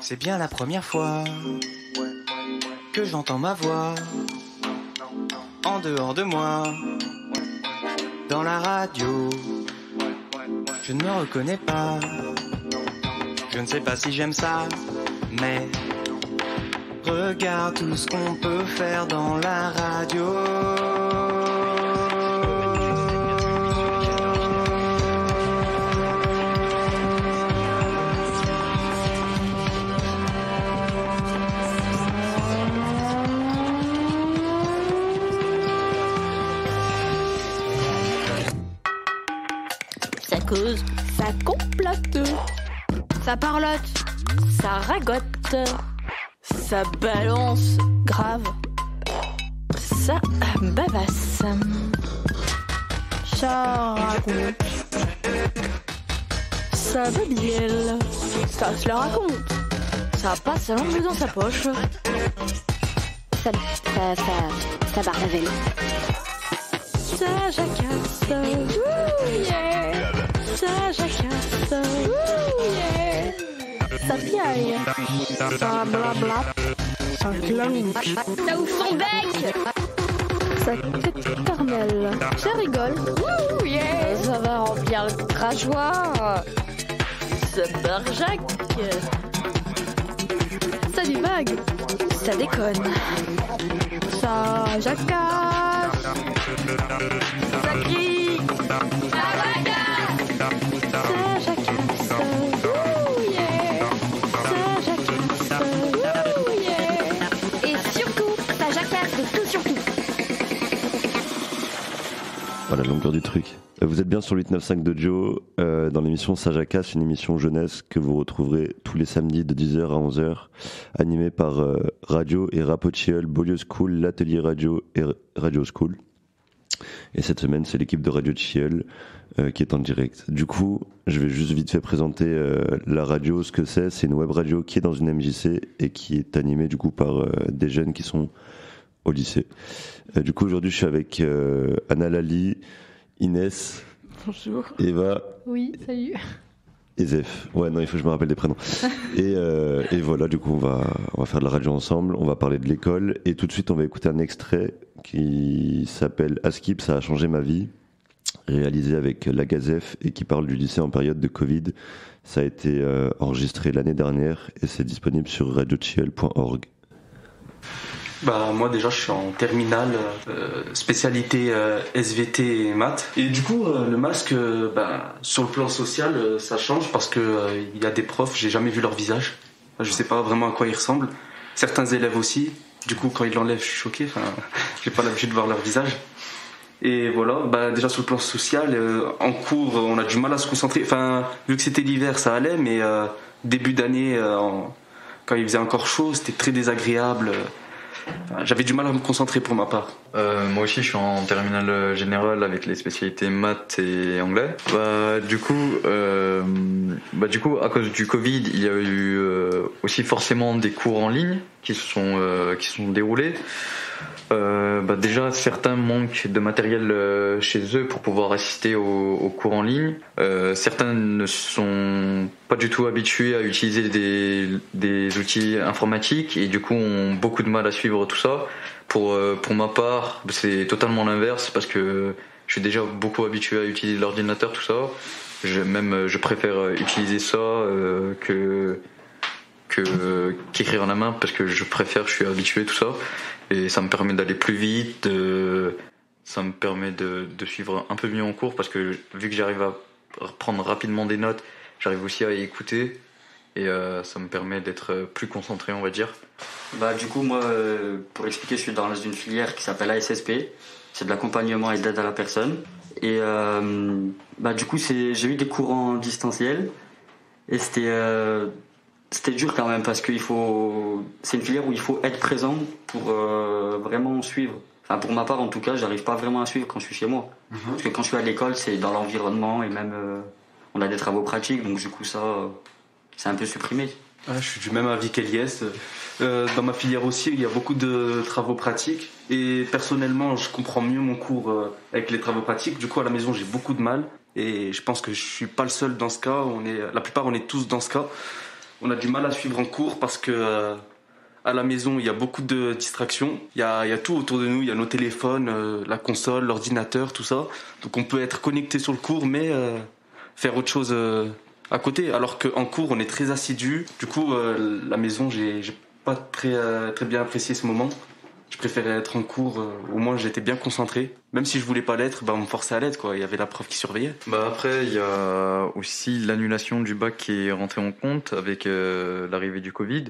C'est bien la première fois que j'entends ma voix en dehors de moi, dans la radio. Je ne me reconnais pas, je ne sais pas si j'aime ça, mais regarde tout ce qu'on peut faire dans la radio. Ça cause, ça complote, ça parlote, ça ragote, ça balance grave, ça bavasse, ça raconte, ça babielle, ça se la raconte, ça passe sa langue dans sa poche, ça barbavelle, ça jacasse, ouh yeah. Ça jacasse, ouh yeah. Ça piaille, ça blabla, ça clame, ça ouvre son bec, ça caramel, ça rigole, ouh yeah. Ça va remplir le crachoir, ça barjac, ça divague, ça déconne, ça jacasse, ça crie, ça bagarre. Ça jacasse, ouh yeah. Ça jacasse, ouh yeah. Et surtout, ça jacasse de tout surtout. Voilà la longueur du truc. Vous êtes bien sur 895 de Joe, dans l'émission Ça jacasse, une émission jeunesse que vous retrouverez tous les samedis de 10h à 11h, animée par Radio et Rapochiel, Beaulieu School, l'atelier radio et Radio School. Et cette semaine, c'est l'équipe de Radio Chiel qui est en direct. Du coup, je vais juste vite fait présenter la radio, ce que c'est. C'est une web radio qui est dans une MJC et qui est animée du coup par des jeunes qui sont au lycée. Du coup, aujourd'hui, je suis avec Anna Lali, Inès. Bonjour. Eva. Oui, salut. Et Zef. Ouais, non, il faut que je me rappelle des prénoms. Et voilà, du coup, on va faire de la radio ensemble. On va parler de l'école. Et tout de suite, on va écouter un extrait qui s'appelle Askip, ça a changé ma vie, réalisé avec la Gazef et qui parle du lycée en période de Covid. Ça a été enregistré l'année dernière et c'est disponible sur radiochiel.org. Bah moi déjà je suis en terminale, spécialité SVT et maths. Et du coup le masque, sur le plan social ça change parce que il y a des profs, j'ai jamais vu leur visage. Je sais pas vraiment à quoi ils ressemblent. Certains élèves aussi. Du coup quand ils l'enlèvent je suis choqué. Enfin, j'ai pas l'habitude de voir leur visage. Et voilà, déjà sur le plan social, en cours on a du mal à se concentrer. Enfin vu que c'était l'hiver ça allait, mais début d'année quand il faisait encore chaud c'était très désagréable. J'avais du mal à me concentrer pour ma part. Moi aussi je suis en terminale générale avec les spécialités maths et anglais. Du coup à cause du Covid il y a eu aussi forcément des cours en ligne qui se sont déroulés. Déjà certains manquent de matériel chez eux pour pouvoir assister aux cours en ligne. Certains ne sont pas du tout habitués à utiliser des outils informatiques et du coup ont beaucoup de mal à suivre tout ça. Pour ma part, c'est totalement l'inverse parce que je suis déjà beaucoup habitué à utiliser l'ordinateur, tout ça. Je préfère utiliser ça qu'écrire à la main parce que je suis habitué, tout ça. Et ça me permet d'aller plus vite, ça me permet de suivre un peu mieux en cours parce que vu que j'arrive à prendre rapidement des notes, j'arrive aussi à y écouter et ça me permet d'être plus concentré, on va dire. Du coup moi pour expliquer je suis dans une filière qui s'appelle ASSP, c'est de l'accompagnement et d'aide à la personne et du coup j'ai eu des cours en distanciel et c'était dur quand même parce que c'est une filière où il faut être présent pour vraiment suivre. Enfin, pour ma part en tout cas, j'arrive pas vraiment à suivre quand je suis chez moi. Parce que quand je suis à l'école, c'est dans l'environnement et même on a des travaux pratiques, donc du coup ça, c'est un peu supprimé. Je suis du même avis qu'Eliès. Dans ma filière aussi, il y a beaucoup de travaux pratiques et personnellement, je comprends mieux mon cours avec les travaux pratiques. Du coup, à la maison, j'ai beaucoup de mal et je pense que je suis pas le seul dans ce cas. La plupart, on est tous dans ce cas. on a du mal à suivre en cours parce que à la maison, il y a beaucoup de distractions. Il y a tout autour de nous. Il y a nos téléphones, la console, l'ordinateur, tout ça. Donc on peut être connecté sur le cours, mais faire autre chose à côté. Alors qu'en cours, on est très assidu. Du coup, la maison, j'ai pas très bien apprécié ce moment. Je préférais être en cours. Au moins, j'étais bien concentré. Même si je voulais pas l'être, on me forçait à l'être, quoi. Il y avait la prof qui surveillait. Après, il y a aussi l'annulation du bac qui est rentrée en compte avec l'arrivée du Covid.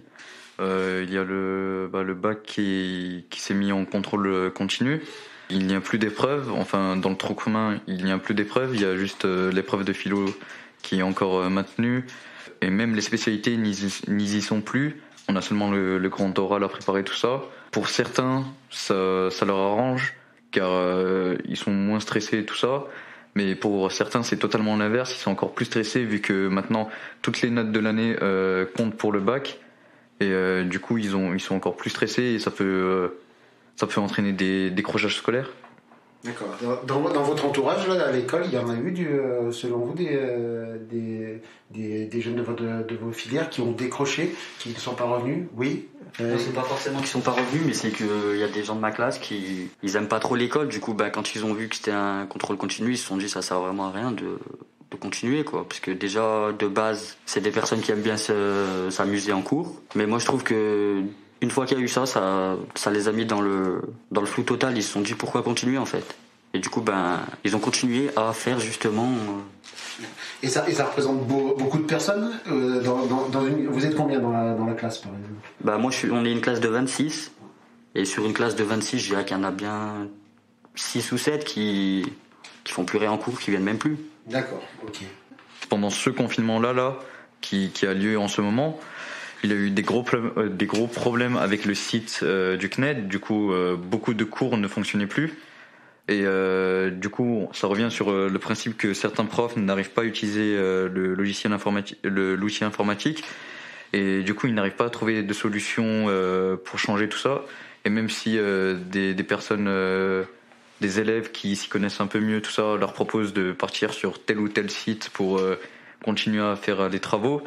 Il y a le bac qui s'est mis en contrôle continu. Il n'y a plus d'épreuves, enfin dans le tronc commun il n'y a plus d'épreuves, il y a juste l'épreuve de philo qui est encore maintenue. Et même les spécialités n'y y sont plus, on a seulement le grand oral à préparer, tout ça. Pour certains, ça leur arrange, car ils sont moins stressés et tout ça. Mais pour certains, c'est totalement l'inverse, ils sont encore plus stressés vu que maintenant toutes les notes de l'année comptent pour le bac. Et du coup, ils sont encore plus stressés et ça peut entraîner des décrochages scolaires. D'accord. Dans votre entourage, là, à l'école, il y en a eu, selon vous, des jeunes de vos filières qui ont décroché, qui ne sont pas revenus? Oui. Non, c'est pas forcément qu'ils sont pas revenus, mais c'est qu'il y a des gens de ma classe qui aiment pas trop l'école. Du coup, quand ils ont vu que c'était un contrôle continu, ils se sont dit ça sert vraiment à rien de continuer, quoi, parce que déjà de base c'est des personnes qui aiment bien s'amuser en cours, mais moi je trouve que une fois qu'il y a eu ça les a mis dans le flou total. Ils se sont dit pourquoi continuer en fait, et du coup ils ont continué à faire justement Et ça représente beaucoup de personnes vous êtes combien dans la classe par exemple? On est une classe de 26, et sur une classe de 26 je dirais qu'il y en a bien 6 ou 7 qui font plus rien en cours, qui viennent même plus. D'accord, ok. Pendant ce confinement-là, qui a lieu en ce moment, il y a eu des gros problèmes avec le site du CNED. Du coup, beaucoup de cours ne fonctionnaient plus. Et du coup, ça revient sur le principe que certains profs n'arrivent pas à utiliser l'outil informatique. Et du coup, ils n'arrivent pas à trouver de solution pour changer tout ça. Et même si des personnes... des élèves qui s'y connaissent un peu mieux, tout ça, leur proposent de partir sur tel ou tel site pour continuer à faire des travaux,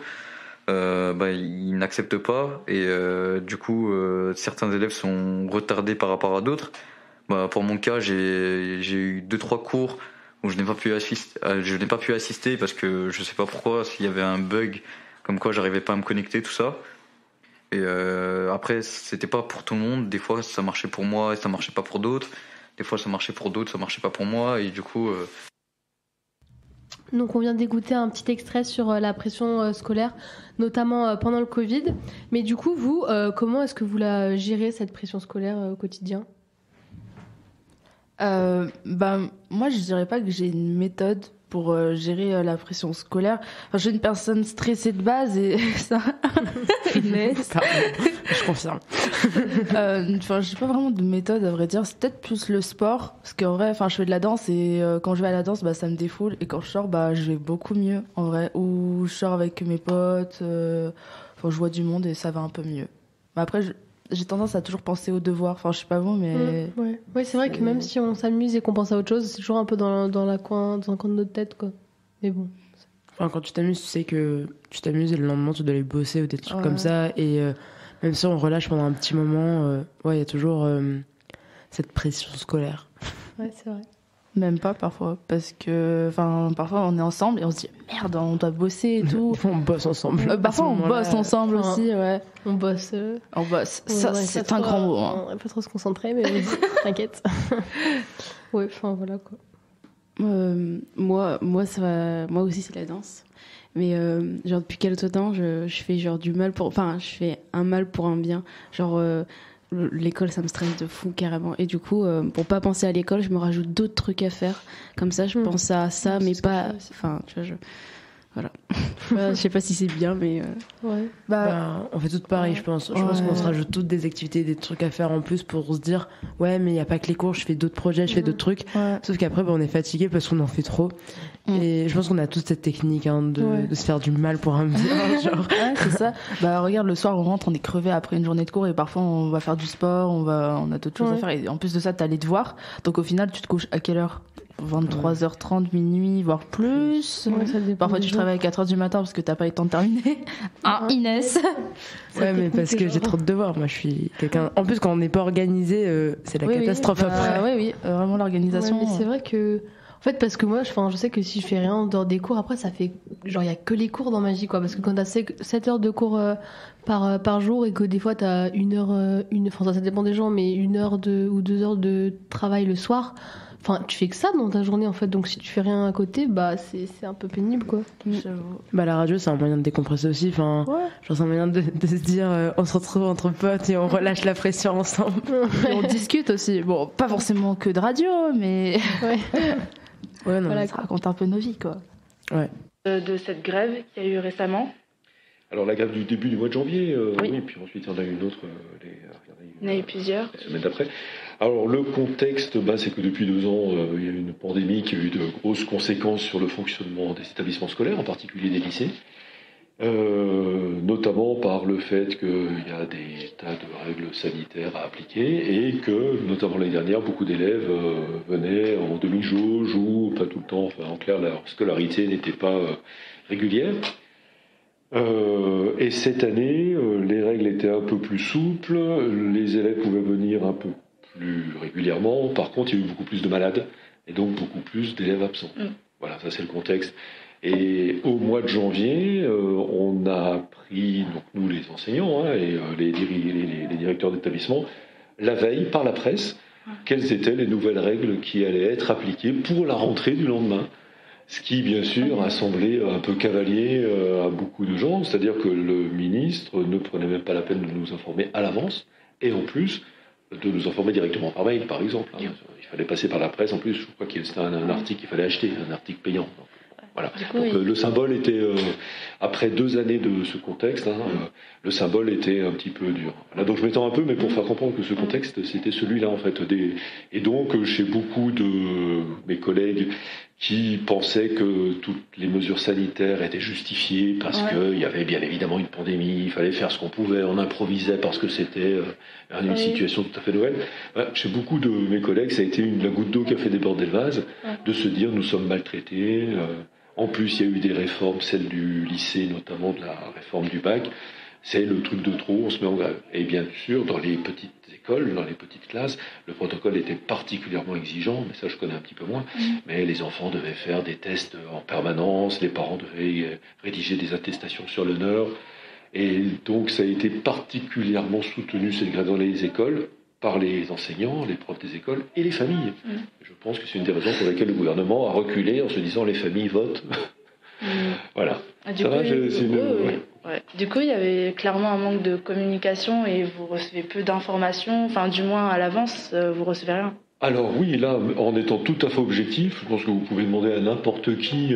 ils n'acceptent pas, et du coup certains élèves sont retardés par rapport à d'autres. Pour mon cas, j'ai eu 2-3 cours où je n'ai pas pu assister parce que je sais pas pourquoi, s'il y avait un bug comme quoi j'arrivais pas à me connecter, tout ça. Et après, c'était pas pour tout le monde. Des fois ça marchait pour moi et ça marchait pas pour d'autres. Des fois, ça marchait pour d'autres, ça marchait pas pour moi, et du coup... Donc, on vient d'écouter un petit extrait sur la pression scolaire, notamment pendant le Covid. Mais du coup, vous, comment est-ce que vous la gérez, cette pression scolaire au quotidien ? Moi, je dirais pas que j'ai une méthode pour gérer la pression scolaire. Enfin, je suis une personne stressée de base et ça, je confirme. J'ai pas vraiment de méthode, à vrai dire. C'est peut-être plus le sport, parce qu'en vrai, je fais de la danse et quand je vais à la danse, ça me défoule, et quand je sors, je vais beaucoup mieux en vrai. Ou je sors avec mes potes, je vois du monde et ça va un peu mieux. Mais après, j'ai tendance à toujours penser aux devoirs. Je sais pas vous, mais... Ouais, c'est vrai que même si on s'amuse et qu'on pense à autre chose, c'est toujours un peu dans un coin de notre tête, quoi. Mais bon. Quand tu t'amuses, tu sais que tu t'amuses et le lendemain, tu dois aller bosser ou des trucs comme ça. Et même si on relâche pendant un petit moment, il y a toujours cette pression scolaire. Ouais, c'est vrai. Même pas parfois, parce que parfois on est ensemble et on se dit merde, on doit bosser et tout. On bosse ensemble. Parfois on bosse ensemble aussi, ouais. On bosse. Ça, c'est un grand mot. On peut trop se concentrer, mais vas-y, t'inquiète. Ouais, voilà quoi. Moi aussi c'est la danse. Mais depuis quelque temps, je fais du mal je fais un mal pour un bien. L'école, ça me stresse de fou carrément, et du coup pour pas penser à l'école, je me rajoute d'autres trucs à faire, comme ça je pense à ça, mais pas voilà. Je sais pas si c'est bien, mais on fait toutes pareil, je pense. Je pense qu'on se rajoute toutes des activités, des trucs à faire en plus pour se dire mais il y a pas que les cours, je fais d'autres projets, je fais d'autres trucs. Sauf qu'après on est fatigué parce qu'on en fait trop. Et je pense qu'on a toute cette technique de se faire du mal pour un bien. C'est ça. Regarde, le soir on rentre, on est crevé après une journée de cours, et parfois on va faire du sport, on a d'autres choses à faire, et en plus de ça t'as les devoirs, donc au final tu te couches à quelle heure? 23h30, minuit, voire plus. Parfois, tu travailles à 4h du matin parce que t'as pas eu le temps de terminer. Inès. Ouais, mais parce que j'ai trop de devoirs. Moi, je suis quelqu'un. En plus, quand on n'est pas organisé, c'est la catastrophe après. Oui, vraiment l'organisation. Ouais, mais c'est vrai que. En fait, parce que moi, je sais que si je fais rien en dehors des cours, après, ça fait. Genre, il n'y a que les cours dans ma vie, quoi. Parce que quand t'as 7 heures de cours par jour et que des fois, t'as une heure. Enfin, ça dépend des gens, mais 1 heure ou 2 heures de travail le soir. Enfin, tu fais que ça dans ta journée, en fait. Donc, si tu fais rien à côté, bah, c'est un peu pénible, quoi. Bah, la radio, c'est un moyen de décompresser aussi. Enfin, genre, c'est un moyen de se dire, on se retrouve entre potes et on relâche la pression ensemble. Et on discute aussi. Bon, pas forcément que de radio, mais. Ouais, non, voilà, ça raconte un peu nos vies, quoi. Ouais. De cette grève qu'il y a eu récemment. Alors la grève du début du mois de janvier, oui, puis ensuite il y en a eu une autre, il y en a eu plusieurs. La semaine d'après. Alors le contexte, c'est que depuis 2 ans, il y a eu une pandémie qui a eu de grosses conséquences sur le fonctionnement des établissements scolaires, en particulier des lycées. Notamment par le fait qu'il y a des tas de règles sanitaires à appliquer et que, notamment l'année dernière, beaucoup d'élèves venaient en demi-jauge ou pas tout le temps, enfin en clair, leur scolarité n'était pas régulière. Et cette année, les règles étaient un peu plus souples, les élèves pouvaient venir un peu plus régulièrement, par contre il y a eu beaucoup plus de malades et donc beaucoup plus d'élèves absents. Voilà, ça c'est le contexte. Et au mois de janvier, on a appris, donc nous les enseignants et les directeurs d'établissement, la veille par la presse, quelles étaient les nouvelles règles qui allaient être appliquées pour la rentrée du lendemain. Ce qui, bien sûr, a semblé un peu cavalier à beaucoup de gens, c'est-à-dire que le ministre ne prenait même pas la peine de nous informer à l'avance, et en plus de nous informer directement par mail, par exemple. Il fallait passer par la presse, en plus, je crois que c'était un article qu'il fallait acheter, un article payant. Voilà. Donc le symbole était, après 2 années de ce contexte, le symbole était un petit peu dur. Là, donc je m'étends un peu, mais pour faire comprendre que ce contexte, c'était celui-là en fait. Et donc chez beaucoup de mes collègues qui pensaient que toutes les mesures sanitaires étaient justifiées parce qu'il y avait bien évidemment une pandémie, il fallait faire ce qu'on pouvait, on improvisait parce que c'était une situation tout à fait nouvelle. Chez beaucoup de mes collègues, ça a été la goutte d'eau qui a fait déborder le vase, de se dire nous sommes maltraités. En plus, il y a eu des réformes, celle du lycée, notamment de la réforme du bac. C'est le truc de trop, on se met en grève. Et bien sûr, dans les petites écoles, dans les petites classes, le protocole était particulièrement exigeant, mais ça je connais un petit peu moins. Mais les enfants devaient faire des tests en permanence, les parents devaient rédiger des attestations sur l'honneur. Et donc ça a été particulièrement soutenu, cette grève dans les écoles, par les enseignants, les profs des écoles et les familles. Je pense que c'est une des raisons pour lesquelles le gouvernement a reculé en se disant les familles votent. Voilà. Du coup, il y avait clairement un manque de communication et vous recevez peu d'informations, enfin du moins à l'avance, vous recevez rien. Alors oui, là, en étant tout à fait objectif, je pense que vous pouvez demander à n'importe qui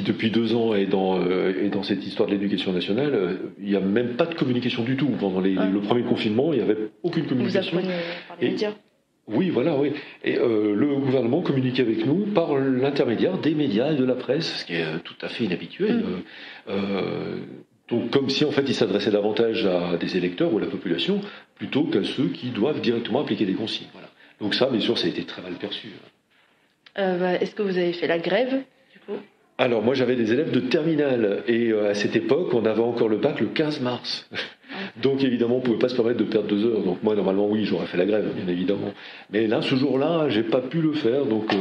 depuis 2 ans est dans cette histoire de l'éducation nationale, il n'y a même pas de communication du tout. Pendant le premier confinement, il n'y avait aucune communication. Vous apprenez par les médias. Oui, voilà, oui. Et le gouvernement communique avec nous par l'intermédiaire des médias et de la presse, ce qui est tout à fait inhabituel. Donc, comme si en fait il s'adressait davantage à des électeurs ou à la population, plutôt qu'à ceux qui doivent directement appliquer des consignes. Voilà. Donc ça, bien sûr, ça a été très mal perçu. Est-ce que vous avez fait la grève, du coup ? Alors, moi, j'avais des élèves de terminale, et à cette époque, on avait encore le bac le 15 mars. Donc, évidemment, on ne pouvait pas se permettre de perdre 2 heures. Donc, moi, normalement, oui, j'aurais fait la grève, bien évidemment. Mais là, ce jour-là, j'ai pas pu le faire, donc...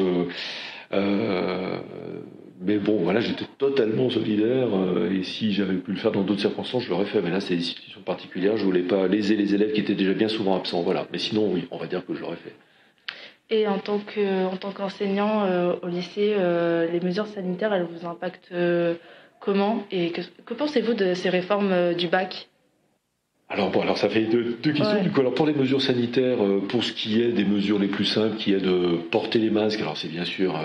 mais bon, voilà, j'étais totalement solidaire, et si j'avais pu le faire dans d'autres circonstances, je l'aurais fait. Mais là, c'est des situations particulières, je voulais pas léser les élèves qui étaient déjà bien souvent absents, voilà. Mais sinon, oui, on va dire que je l'aurais fait. Et en tant qu'enseignant au lycée, les mesures sanitaires, elles vous impactent comment ? Et que pensez-vous de ces réformes du bac ? Alors ça fait deux questions. Du coup, alors pour les mesures sanitaires, pour ce qui est des mesures les plus simples, qui est de porter les masques, alors c'est bien sûr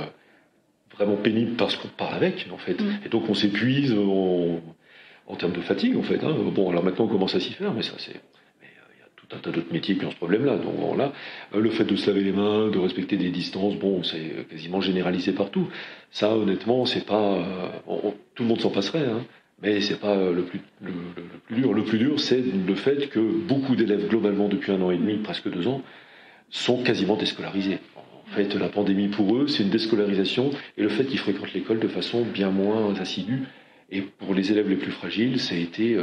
vraiment pénible parce qu'on parle avec, en fait. Et donc on s'épuise en termes de fatigue, en fait. Bon, alors maintenant on commence à s'y faire, mais ça c'est... un tas d'autres métiers qui ont ce problème-là. Donc bon, là, le fait de se laver les mains, de respecter des distances, bon, c'est quasiment généralisé partout. Ça, honnêtement, c'est pas... tout le monde s'en passerait, mais c'est pas le plus dur. Le plus dur, c'est le fait que beaucoup d'élèves, globalement, depuis 1 an et demi, presque 2 ans, sont quasiment déscolarisés. En fait, la pandémie pour eux, c'est une déscolarisation et le fait qu'ils fréquentent l'école de façon bien moins assidue. Et pour les élèves les plus fragiles, ça a été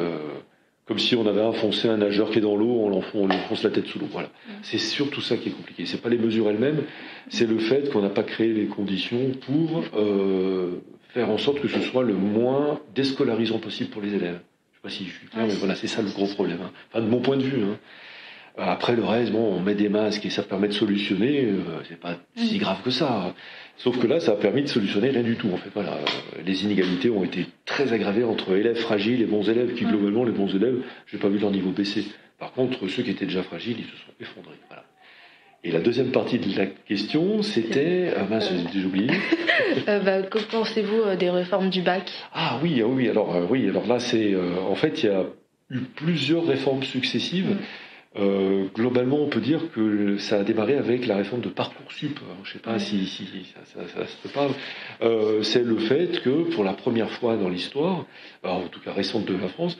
comme si on avait enfoncé un nageur qui est dans l'eau, on lui enfonce la tête sous l'eau. Voilà. C'est surtout ça qui est compliqué. C'est pas les mesures elles-mêmes, c'est le fait qu'on n'a pas créé les conditions pour faire en sorte que ce soit le moins déscolarisant possible pour les élèves. Je sais pas si je suis clair, mais voilà, c'est ça le gros problème. Hein. Enfin, de mon point de vue. Hein. Après le reste, bon, on met des masques et ça permet de solutionner, c'est pas si grave que ça. Sauf que là, ça a permis de solutionner rien du tout. En fait, voilà, les inégalités ont été très aggravées entre élèves fragiles et bons élèves, qui globalement, les bons élèves, j'ai pas vu leur niveau baisser. Par contre, ceux qui étaient déjà fragiles, ils se sont effondrés. Voilà. Et la deuxième partie de la question, c'était... j'ai déjà oublié. Que pensez-vous des réformes du bac ? Oui, alors là, c'est... en fait, il y a eu plusieurs réformes successives. Globalement, on peut dire que ça a démarré avec la réforme de Parcoursup. Je ne sais pas si ça se parle. C'est le fait que, pour la première fois dans l'histoire, en tout cas récente de la France,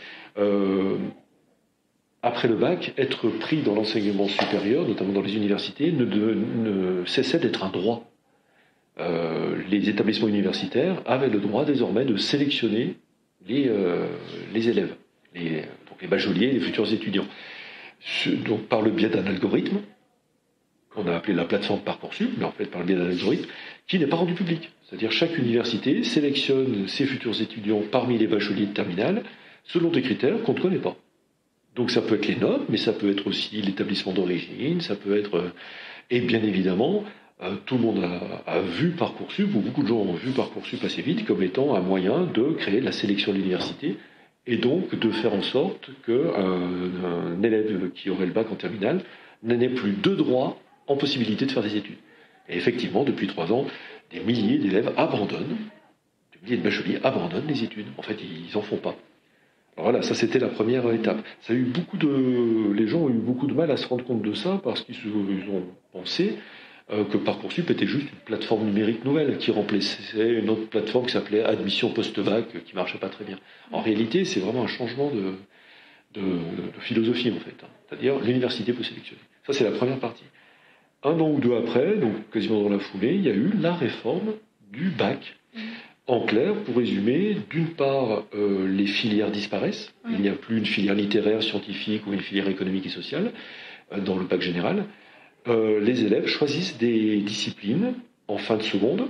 après le bac, être pris dans l'enseignement supérieur, notamment dans les universités, ne cessait d'être un droit. Les établissements universitaires avaient le droit désormais de sélectionner les élèves, donc les bacheliers, les futurs étudiants. Donc par le biais d'un algorithme, qu'on a appelé la plateforme Parcoursup, mais en fait par le biais d'un algorithme, qui n'est pas rendu public. C'est-à-dire chaque université sélectionne ses futurs étudiants parmi les bacheliers de terminale, selon des critères qu'on ne connaît pas. Donc ça peut être les notes, mais ça peut être aussi l'établissement d'origine, ça peut être... Et bien évidemment, tout le monde a vu Parcoursup, ou beaucoup de gens ont vu Parcoursup assez vite, comme étant un moyen de créer la sélection de l'université, et donc de faire en sorte qu'un élève qui aurait le bac en terminale n'ait plus de droits en possibilité de faire des études. Et effectivement, depuis 3 ans, des milliers d'élèves abandonnent, des milliers de bacheliers abandonnent les études. En fait, ils n'en font pas. Alors voilà, ça c'était la première étape. Les gens ont eu beaucoup de mal à se rendre compte de ça parce qu'ils ont pensé que Parcoursup était juste une plateforme numérique nouvelle qui remplaçait une autre plateforme qui s'appelait Admission Post-Bac, qui marchait pas très bien. En réalité, c'est vraiment un changement de philosophie, en fait. C'est-à-dire, l'université peut sélectionner. Ça, c'est la première partie. 1 an ou 2 après, donc quasiment dans la foulée, il y a eu la réforme du bac. En clair, pour résumer, d'une part, les filières disparaissent. Il n'y a plus une filière littéraire, scientifique ou une filière économique et sociale dans le bac général. Les élèves choisissent des disciplines en fin de seconde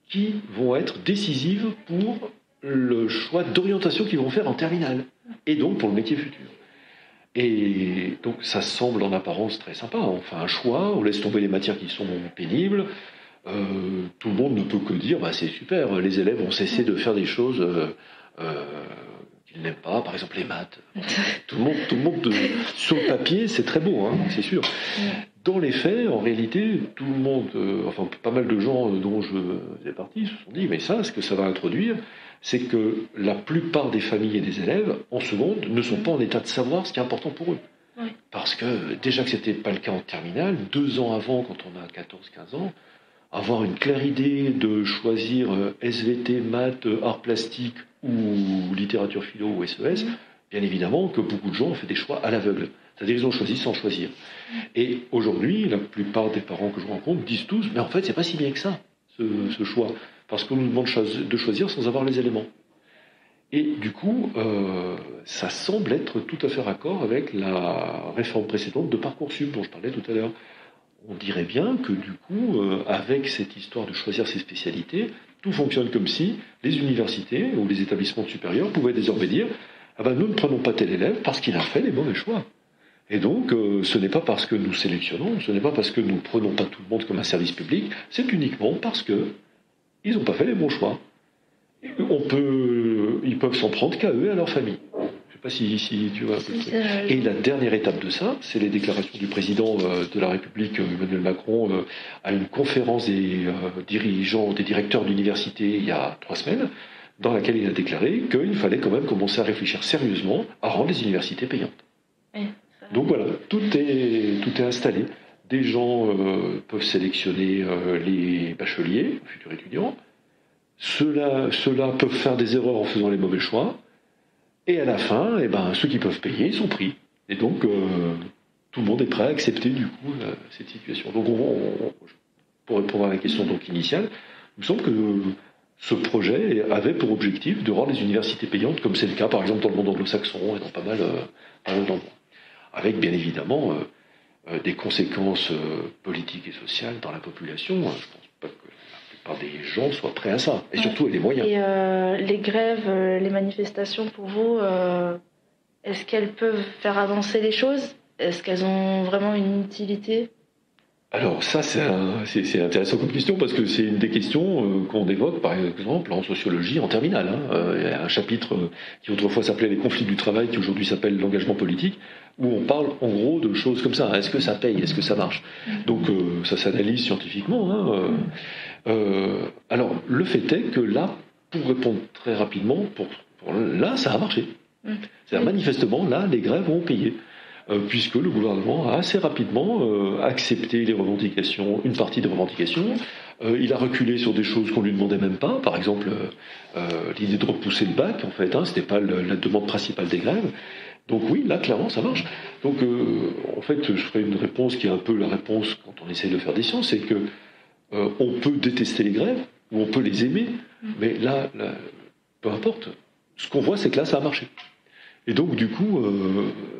qui vont être décisives pour le choix d'orientation qu'ils vont faire en terminale et donc pour le métier futur. Et donc ça semble en apparence très sympa. On fait un choix, on laisse tomber les matières qui sont pénibles. Tout le monde ne peut que dire c'est super, les élèves ont cessé de faire des choses qu'ils n'aiment pas, par exemple les maths. Tout le monde sur le papier, c'est très beau, hein, c'est sûr. Dans les faits, en réalité, tout le monde, pas mal de gens dont je faisais partie se sont dit, mais ça, ce que ça va introduire, c'est que la plupart des familles et des élèves, en seconde, ne sont pas en état de savoir ce qui est important pour eux. Oui. Parce que, déjà que c'était pas le cas en terminale, 2 ans avant, quand on a 14-15 ans, avoir une claire idée de choisir SVT, maths, arts plastiques ou littérature philo ou SES, bien évidemment que beaucoup de gens ont fait des choix à l'aveugle. C'est-à-dire qu'ils ont choisi sans choisir. Et aujourd'hui, la plupart des parents que je rencontre disent tous, mais en fait, c'est pas si bien que ça, ce choix. Parce qu'on nous demande de choisir sans avoir les éléments. Et du coup, ça semble être tout à fait raccord avec la réforme précédente de Parcoursup dont je parlais tout à l'heure. On dirait bien que du coup, avec cette histoire de choisir ses spécialités, tout fonctionne comme si les universités ou les établissements supérieurs pouvaient désormais dire nous ne prenons pas tel élève parce qu'il a fait les mauvais choix. Et donc, ce n'est pas parce que nous sélectionnons, ce n'est pas parce que nous ne prenons pas tout le monde comme un service public, c'est uniquement parce que ils n'ont pas fait les bons choix. Ils peuvent s'en prendre qu'à eux et à leur famille. Je ne sais pas si tu vois. Et la dernière étape de ça, c'est les déclarations du président de la République, Emmanuel Macron, à une conférence des dirigeants, des directeurs d'université il y a 3 semaines, dans laquelle il a déclaré qu'il fallait quand même commencer à réfléchir sérieusement à rendre les universités payantes. Donc voilà, tout est installé. Des gens peuvent sélectionner les bacheliers, futurs étudiants. Ceux-là peuvent faire des erreurs en faisant les mauvais choix. Et à la fin, ceux qui peuvent payer sont pris. Et donc, tout le monde est prêt à accepter du coup cette situation. Donc pour répondre à la question donc initiale, il me semble que ce projet avait pour objectif de rendre les universités payantes, comme c'est le cas par exemple dans le monde anglo-saxon et dans pas mal d'endroits. Avec bien évidemment des conséquences politiques et sociales dans la population. Je ne pense pas que la plupart des gens soient prêts à ça, et surtout les moyens. Et les grèves, les manifestations pour vous, est-ce qu'elles peuvent faire avancer les choses ? Est-ce qu'elles ont vraiment une utilité ? Alors ça, c'est intéressant comme question, parce que c'est une des questions qu'on évoque, par exemple, en sociologie en terminale. Il y a un chapitre qui autrefois s'appelait les conflits du travail, qui aujourd'hui s'appelle l'engagement politique, où on parle en gros de choses comme ça. Est-ce que ça paye ? Est-ce que ça marche ? Donc ça s'analyse scientifiquement. Alors le fait est que là, pour répondre très rapidement, là, ça a marché. C'est-à-dire manifestement, là, les grèves ont payé. Puisque le gouvernement a assez rapidement accepté les revendications, une partie des revendications. Il a reculé sur des choses qu'on lui demandait même pas. Par exemple, l'idée de repousser le bac, en fait, c'était pas la demande principale des grèves. Donc oui, là, clairement, ça marche. Donc, en fait, je ferai une réponse qui est un peu la réponse quand on essaie de faire des sciences, c'est que on peut détester les grèves, ou on peut les aimer, mais là, peu importe. Ce qu'on voit, c'est que là, ça a marché. Et donc, du coup,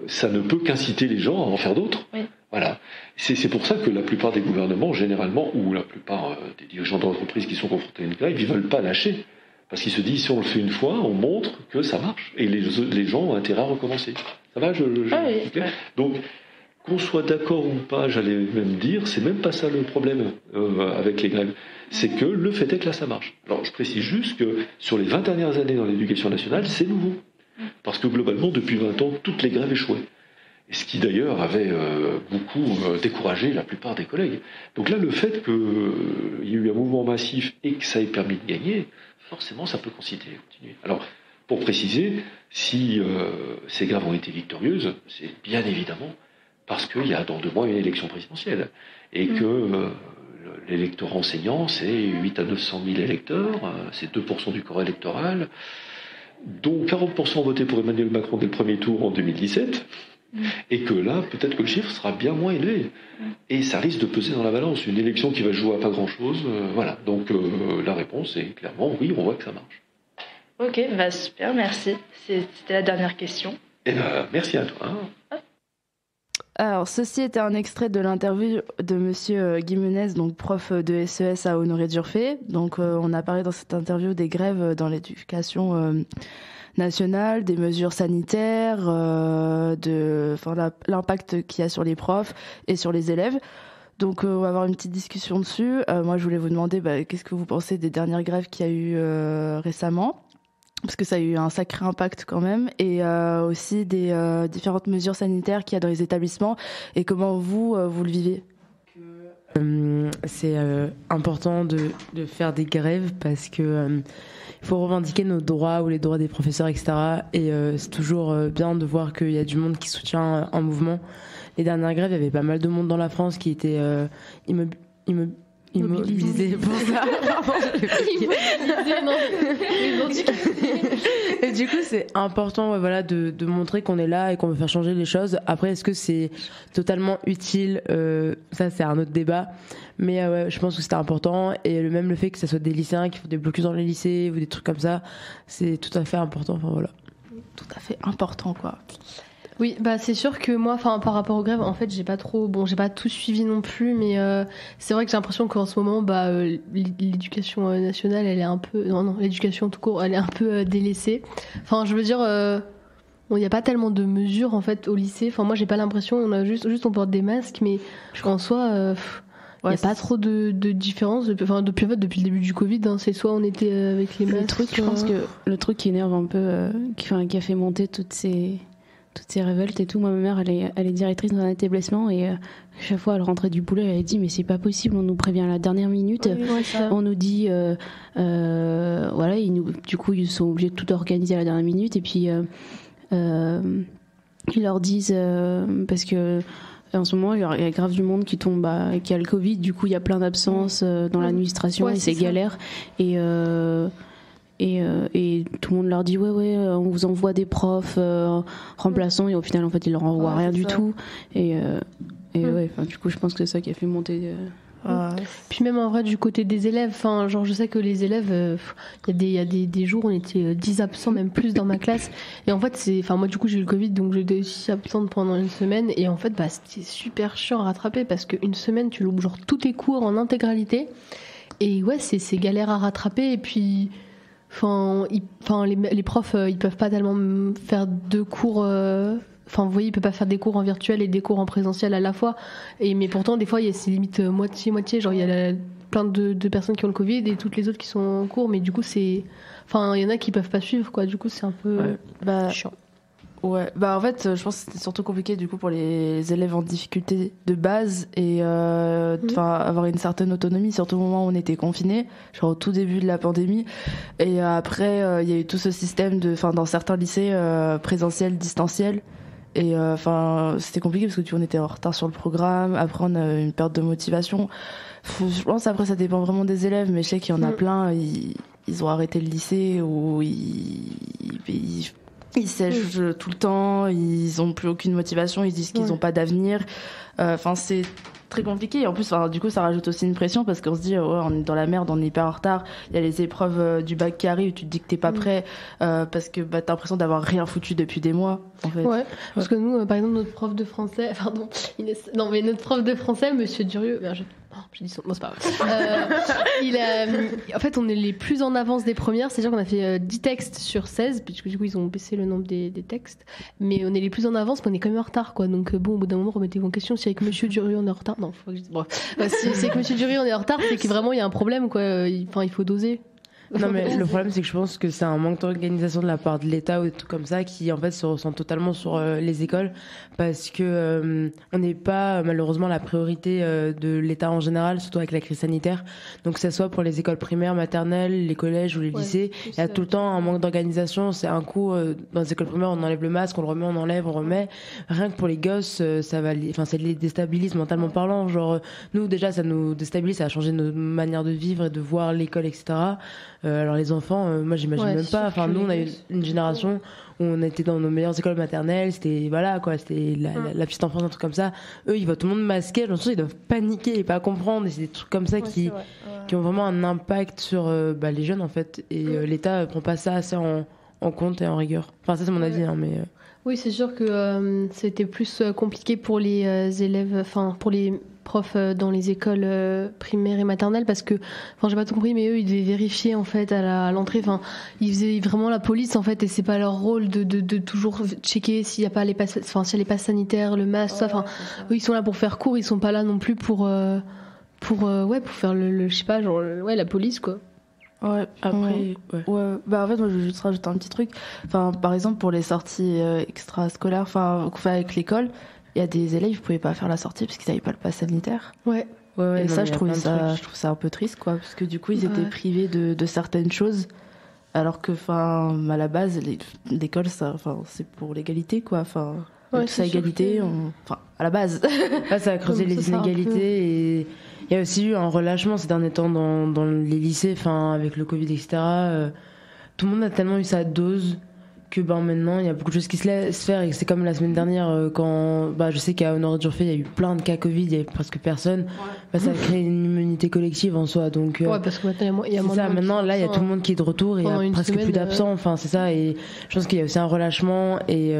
ça ne peut qu'inciter les gens à en faire d'autres. Oui. Voilà. C'est pour ça que la plupart des gouvernements, généralement, ou la plupart des dirigeants d'entreprises qui sont confrontés à une grève, ils ne veulent pas lâcher. Parce qu'ils se disent, si on le fait une fois, on montre que ça marche. Et les gens ont intérêt à recommencer. Ça va oui. Donc, qu'on soit d'accord ou pas, j'allais même dire, c'est même pas ça le problème avec les grèves. C'est que le fait est que là, ça marche. Alors, je précise juste que sur les 20 dernières années dans l'éducation nationale, c'est nouveau. Parce que globalement, depuis 20 ans, toutes les grèves échouaient. Et ce qui d'ailleurs avait beaucoup découragé la plupart des collègues. Donc là, le fait qu'il y ait eu un mouvement massif et que ça ait permis de gagner, forcément, ça peut continuer. Alors, pour préciser, si ces grèves ont été victorieuses, c'est bien évidemment parce qu'il y a dans 2 mois une élection présidentielle. Et que l'électorat enseignant, c'est 8 à 900 000 électeurs, c'est 2% du corps électoral, dont 40% ont voté pour Emmanuel Macron dès le premier tour en 2017, et que là, peut-être que le chiffre sera bien moins élevé. Et ça risque de peser dans la balance. Une élection qui va jouer à pas grand-chose, voilà. Donc la réponse est clairement oui, on voit que ça marche. Ok, super, merci. C'était la dernière question. Merci à toi. Alors, ceci était un extrait de l'interview de Monsieur Guy Menez, donc prof de SES à Honoré-Durfé. Donc, on a parlé dans cette interview des grèves dans l'éducation nationale, des mesures sanitaires, l'impact qu'il y a sur les profs et sur les élèves. Donc, on va avoir une petite discussion dessus. Moi, je voulais vous demander, qu'est-ce que vous pensez des dernières grèves qu'il y a eu récemment ? Parce que ça a eu un sacré impact quand même, et aussi des différentes mesures sanitaires qu'il y a dans les établissements, et comment vous le vivez. C'est important de faire des grèves parce que il faut revendiquer nos droits ou les droits des professeurs, etc. Et c'est toujours bien de voir qu'il y a du monde qui soutient un mouvement. Les dernières grèves, il y avait pas mal de monde dans la France qui était immobilisé pour ça. Et du coup, c'est important de montrer qu'on est là et qu'on veut faire changer les choses. Après, est-ce que c'est totalement utile ? Ça, c'est un autre débat. Mais je pense que c'était important. Et même le fait que ce soit des lycéens qui font des blocus dans les lycées ou des trucs comme ça, c'est tout à fait important. Enfin, voilà. Tout à fait important, quoi. Oui, c'est sûr que moi, par rapport aux grèves, en fait, j'ai pas tout suivi non plus, mais c'est vrai que j'ai l'impression qu'en ce moment, l'éducation nationale, elle est un peu, l'éducation tout court, elle est un peu délaissée. Enfin, je veux dire, il n'y a pas tellement de mesures en fait au lycée. Enfin, moi, j'ai pas l'impression, on a juste on porte des masques, mais en soi. Il n'y a pas trop de différence depuis le début du Covid. C'est soit on était avec les masques. Je pense que le truc qui énerve un peu, qui a fait monter toutes ces révoltes et tout. Moi, ma mère, elle est directrice dans un établissement et chaque fois, elle rentrait du boulot, elle dit mais c'est pas possible, on nous prévient à la dernière minute, on nous dit du coup ils sont obligés de tout organiser à la dernière minute et puis ils leur disent parce que en ce moment il y a grave du monde qui tombe, qui a le Covid, du coup il y a plein d'absences dans l'administration et c'est galère et tout le monde leur dit on vous envoie des profs remplaçants et au final en fait ils leur envoient rien du tout et du coup je pense que c'est ça qui a fait monter Puis même en vrai du côté des élèves, enfin genre je sais que les élèves, il y a des jours où on était 10 absents, même plus dans ma classe. Et en fait moi du coup j'ai eu le Covid, donc j'étais aussi absente pendant une semaine. Et en fait c'était super chiant à rattraper parce qu'une semaine tu loupes genre tous tes cours en intégralité. Et ouais c'est galère à rattraper. Et puis les profs ils peuvent pas tellement faire 2 cours. Enfin, vous voyez, il peut pas faire des cours en virtuel et des cours en présentiel à la fois. Mais pourtant, des fois, c'est limite moitié-moitié. Genre, il y a plein de personnes qui ont le Covid et toutes les autres qui sont en cours. Mais du coup, il y en a qui peuvent pas suivre, quoi. Du coup, c'est un peu chiant. Ouais, en fait, je pense que c'était surtout compliqué du coup pour les élèves en difficulté de base et avoir une certaine autonomie, surtout au moment où on était confinés, genre au tout début de la pandémie. Et après, il y a eu tout ce système dans certains lycées présentiel, distanciel. Et c'était compliqué parce que on était en retard sur le programme. Après, on a eu une perte de motivation. Je pense après ça dépend vraiment des élèves, mais je sais qu'il y en a plein. Ils ont arrêté le lycée ou ils sèchent tout le temps. Ils ont plus aucune motivation. Ils disent qu'ils n'ont pas d'avenir. C'est très compliqué. Et en plus, du coup, ça rajoute aussi une pression parce qu'on se dit, on est dans la merde, on est hyper en retard. Il y a les épreuves du bac qui arrivent, tu te dis que t'es pas prêt parce que t'as l'impression d'avoir rien foutu depuis des mois. En fait. Ouais, parce que nous, par exemple, notre prof de français, notre prof de français, Monsieur Durieux, j'ai dit son nom, c'est pas grave. En fait, on est les plus en avance des premières, c'est-à-dire qu'on a fait 10 textes sur 16, puisque du coup, ils ont baissé le nombre des textes. Mais on est les plus en avance, mais on est quand même en retard, quoi. Donc, au bout d'un moment, remettez-vous en question. Si avec Monsieur Durieux, on est en retard, non, faut que je dise. Si avec Monsieur Durieux, on est en retard, c'est que vraiment, il y a un problème, quoi. Il faut doser. Non, mais le problème, c'est que je pense que c'est un manque d'organisation de la part de l'État ou des trucs comme ça qui, en fait, se ressent totalement sur les écoles parce que on n'est pas, malheureusement, la priorité de l'État en général, surtout avec la crise sanitaire. Donc, que ce soit pour les écoles primaires, maternelles, les collèges ou les lycées, il y a tout le temps un manque d'organisation. C'est un coup, dans les écoles primaires, on enlève le masque, on le remet, on enlève, on remet. Rien que pour les gosses, ça les déstabilise mentalement parlant. Genre, nous, déjà, ça nous déstabilise, ça a changé notre manière de vivre et de voir l'école, etc. Alors les enfants, moi j'imagine même pas. Enfin, nous on a eu une génération où on était dans nos meilleures écoles maternelles, c'était c'était la petite enfance, un truc comme ça. Eux, ils voient tout le monde masqué, j'ai l'impression qu'ils doivent paniquer et pas comprendre. Et c'est des trucs comme ça qui ont vraiment un impact sur les jeunes en fait. Et l'État prend pas ça assez en compte et en rigueur. Enfin, ça c'est mon avis, mais. Oui, c'est sûr que c'était plus compliqué pour les élèves, pour les profs dans les écoles primaires et maternelles parce que, j'ai pas tout compris, mais eux ils devaient vérifier en fait à l'entrée. Ils faisaient vraiment la police en fait et c'est pas leur rôle de toujours checker s'il y a pas les passes, s'il y a les passes sanitaires, le masque, eux ils sont là pour faire cours, ils sont pas là non plus pour faire le je sais pas, la police quoi. Ouais, après, en fait, moi, je veux juste rajouter un petit truc. Par exemple, pour les sorties extrascolaires, qu'on fait avec l'école, il y a des élèves qui pouvaient pas faire la sortie parce qu'ils n'avaient pas le pass sanitaire. Ouais. Et ça, je trouve ça un peu triste, quoi, parce que du coup, ils étaient privés de certaines choses, alors que, à la base, l'école, c'est pour l'égalité, quoi. Tout ça, égalité, à la base. Ça a creusé les inégalités et il y a aussi eu un relâchement ces derniers temps dans les lycées, avec le Covid, etc. Tout le monde a tellement eu sa dose que maintenant il y a beaucoup de choses qui se laissent faire et c'est comme la semaine dernière quand je sais qu'à Honoré d'Urfé il y a eu plein de cas Covid, il y avait presque personne. Ça a créé une immunité collective en soi. Donc parce que maintenant il y a moins de monde. Maintenant là il y a tout le monde qui est de retour et il y a presque plus d'absents. C'est ça, et je pense qu'il y a aussi un relâchement et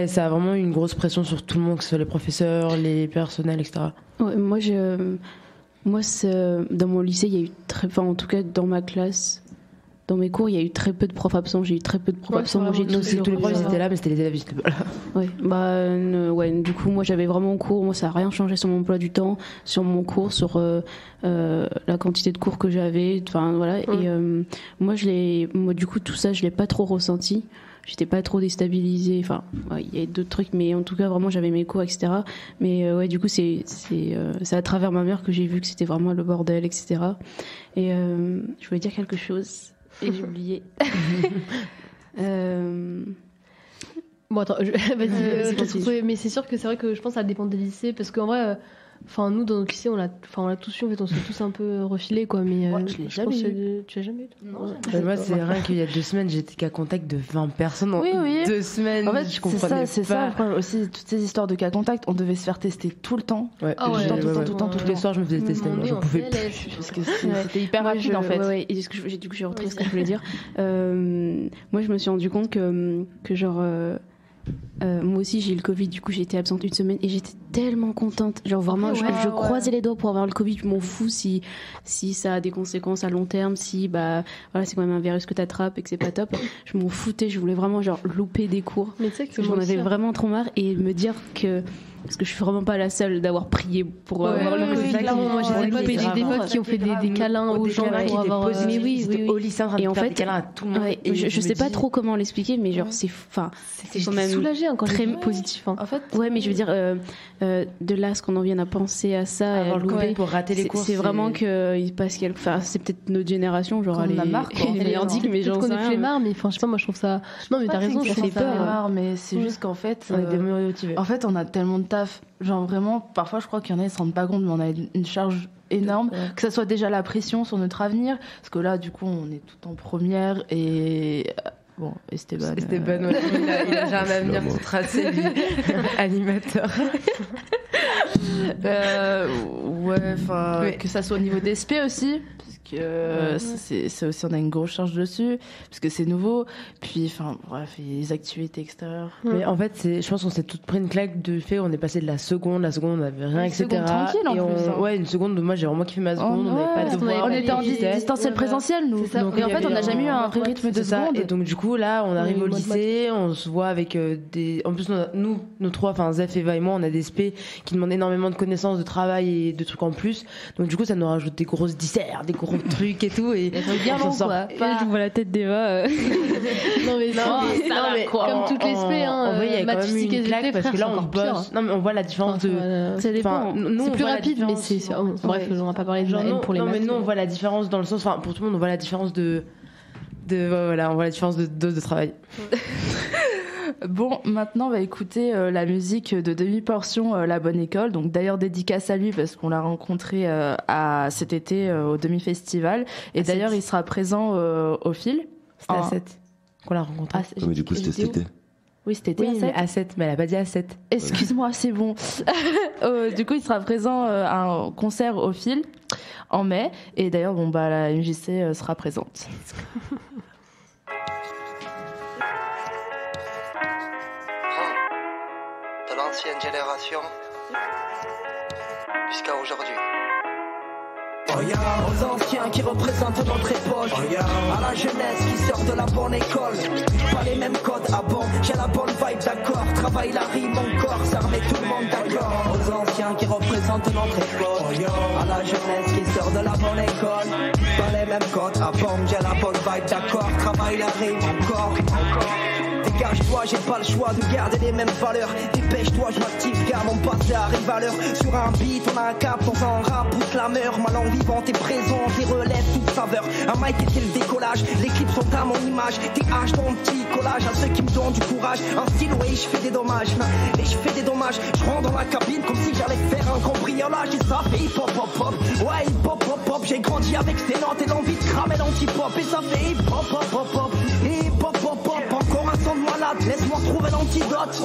ça a vraiment eu une grosse pression sur tout le monde, que ce soit les professeurs, les personnels, etc. Ouais, moi, dans mon lycée, il y a eu en tout cas dans ma classe, dans mes cours, il y a eu très peu de profs absents. J'ai eu très peu de profs absents. Moi, tous les profs étaient là, mais c'était les élèves qui étaient pas là. Du coup, moi, j'avais vraiment cours. Moi, ça n'a rien changé sur mon emploi du temps, sur mon cours, sur la quantité de cours que j'avais. Et moi, du coup, tout ça, je l'ai pas trop ressenti. J'étais pas trop déstabilisée. Il y a d'autres trucs, mais en tout cas, vraiment, j'avais mes cours, etc. Mais du coup, c'est à travers ma mère que j'ai vu que c'était vraiment le bordel, etc. Et je voulais dire quelque chose et j'ai oublié. Bon, attends, vas-y, mais c'est sûr que c'est vrai que je pense que ça dépend des lycées, parce qu'en vrai, Enfin, nous, dans notre lycée, on l'a tous eu, en fait, on s'est tous un peu refilés, quoi. Mais je l'ai jamais eu. Tu l'as jamais eu, toi? Non. Moi, c'est rien qu'il y a 2 semaines, j'étais qu'à contact de 20 personnes en 2 semaines. En fait, je comprenais pas. C'est ça, aussi, toutes ces histoires de cas contact, on devait se faire tester tout le temps. Ouais, tout le temps. Tous les soirs, je me faisais tester. Moi, je pouvais plus. Parce que c'était hyper rapide, en fait. Ouais. Et du coup, j'ai retrouvé ce que je voulais dire. Moi, je me suis rendu compte que genre... moi aussi j'ai eu le Covid, du coup j'ai été absente 1 semaine et j'étais tellement contente, genre vraiment je croisais les doigts pour avoir le Covid, je m'en fous si ça a des conséquences à long terme, si voilà, c'est quand même un virus que t'attrapes et que c'est pas top, je m'en foutais, je voulais vraiment genre louper des cours, mais tu sais que j'en avais vraiment trop marre et me dire que parce que je suis vraiment pas la seule d'avoir prié pour avoir le Covid. Moi j'ai des potes qui ont fait des câlins aux gens pour avoir au lycée et en fait des câlins à tout le monde. Je sais pas trop comment l'expliquer, mais genre c'est quand même soulagé quand très positif. En fait, mais je veux dire de là ce qu'on en vient à penser à ça, à louper pour rater les cours, c'est vraiment que parce qu'elle, c'est peut-être notre génération, genre elle a marre, elle est indique, mais j'en sais rien. On est flemmard, mais franchement moi je trouve ça. Non mais t'as raison, ça fait peur, mais c'est juste qu'en fait on est démotivés. En fait, on a tellement de taf, genre vraiment parfois je crois qu'il y en a ils se rendent pas compte, mais on a une charge énorme, que ça soit déjà la pression sur notre avenir, parce que là du coup on est tout en première et bon, Esteban, il a déjà un avenir tout tracé, lui, animateur. Que ça soit au niveau des SP aussi, parce que c'est aussi, on a une grosse charge dessus, parce que c'est nouveau, puis bref, les activités extérieures. Mais en fait, je pense qu'on s'est toutes pris une claque du fait, on est passé de la seconde on n'avait rien, etc. Seconde tranquille en plus. Ouais, une seconde, moi j'ai vraiment kiffé ma seconde, on n'avait pas de devoir. On était en distanciel présentiel, nous. Donc, et en fait, on n'a jamais eu un vrai rythme de seconde. Et donc, du coup, là, on arrive au lycée, on se voit avec des. En plus, nous, nos trois, Zef, Eva et moi, on a des SP qui demandent énormément de connaissances, de travail et de trucs en plus. Donc, du coup, ça nous rajoute des grosses disserts, des gros trucs et tout. Et on s'en sort pas. Je vois la tête d'Eva. Non, mais comme toutes les SP, en vrai, il y a quand même eu une claque parce que là, on bosse. Non, mais on voit la différence de. Ça dépend. C'est plus rapide, mais c'est. Bref, on va pas parler de haine pour les maths. Non, mais nous, on voit la différence dans le sens. Pour tout le monde, on voit la différence de. Voilà, on voit la différence de dose de travail. Bon, maintenant on va écouter la musique de Demi-Portion, La Bonne École. Donc d'ailleurs dédicace à lui parce qu'on l'a rencontré cet été au Demi-Festival. Et d'ailleurs il sera présent au fil. C'était à 7 qu'on l'a rencontré. Mais du coup c'était cet été. Oui, c'était été à 7, mais elle a pas dit à 7. Excuse-moi, c'est bon. Du coup il sera présent à un concert au fil en mai. Et d'ailleurs la MJC sera présente. De l'ancienne génération jusqu'à aujourd'hui. Oh yeah, aux anciens qui représentent notre époque. Oh yeah, à la jeunesse qui sort de la bonne école. Pas les mêmes codes, ah bon, j'ai la bonne vibe, d'accord. Travaille la rime, mon corps, ça remet tout le monde d'accord. Aux anciens qui représentent notre époque. Oh yeah, à la jeunesse qui sort de la bonne école. Pas les mêmes codes, ah bon, j'ai la bonne vibe, d'accord. Travaille la rime, mon corps. Dégage-toi, j'ai pas le choix de garder les mêmes valeurs. Dépêche-toi, je m'active car mon passé arrive à l'heure. Sur un beat, on a un cap, dans un rap pousse la meur. Ma langue vivante est présente et relève toute saveur. Un mic était le décollage, les clips sont à mon image. TH ton petit collage à ceux qui me donnent du courage. Un style, oui, je fais des dommages. Et je fais des dommages, je rentre dans la cabine comme si j'allais faire un cambriolage. Et ça fait hip hop hop hop, ouais hip hop hop hop. J'ai grandi avec ces notes et l'envie de cramer l'anti-pop. Et ça fait hip hop hop hop hop, hip hop hop hop. Encore un son de malade, laisse-moi trouver l'antidote.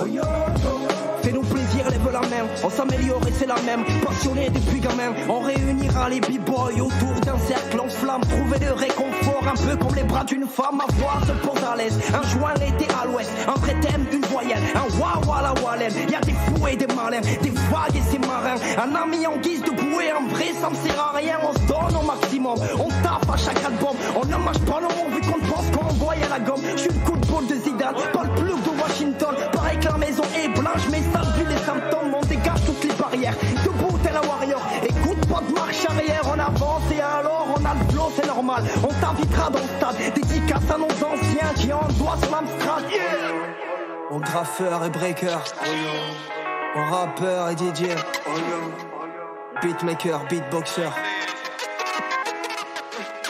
Fais-nous plaisir, lève la main, on s'améliore et c'est la même. Passionné depuis gamin, on réunira les b-boys autour d'un cercle en flamme. Trouver de réconfort, un peu comme les bras d'une femme. Ma voix se pose à l'aise, un joint l'été à l'ouest. Un vrai thème, une voyelle, un wa la wallen. Y'a des fous et des malins, des vagues et ces marins. Un ami en guise de bouée, un vrai ça me sert à rien. On se donne au maximum, on tape à chaque album. On ne marche pas nos mots vu qu'on pense qu'on envoie à la gomme. Je suis le coup de boule de Zidane, pas le plug de Washington. Pareil que la maison est blanche, mais ça vu les symptômes. On dégage toutes les barrières, debout tel un warrior. Écoute pas de marche arrière, on avance et alors on a le flow, c'est normal. On t'invitera dans le stade, dédicace à nos anciens qui en doigt sur l'Amstrad. Aux graffeurs et breakers, aux rappeurs et DJ, beatmaker, beatboxer.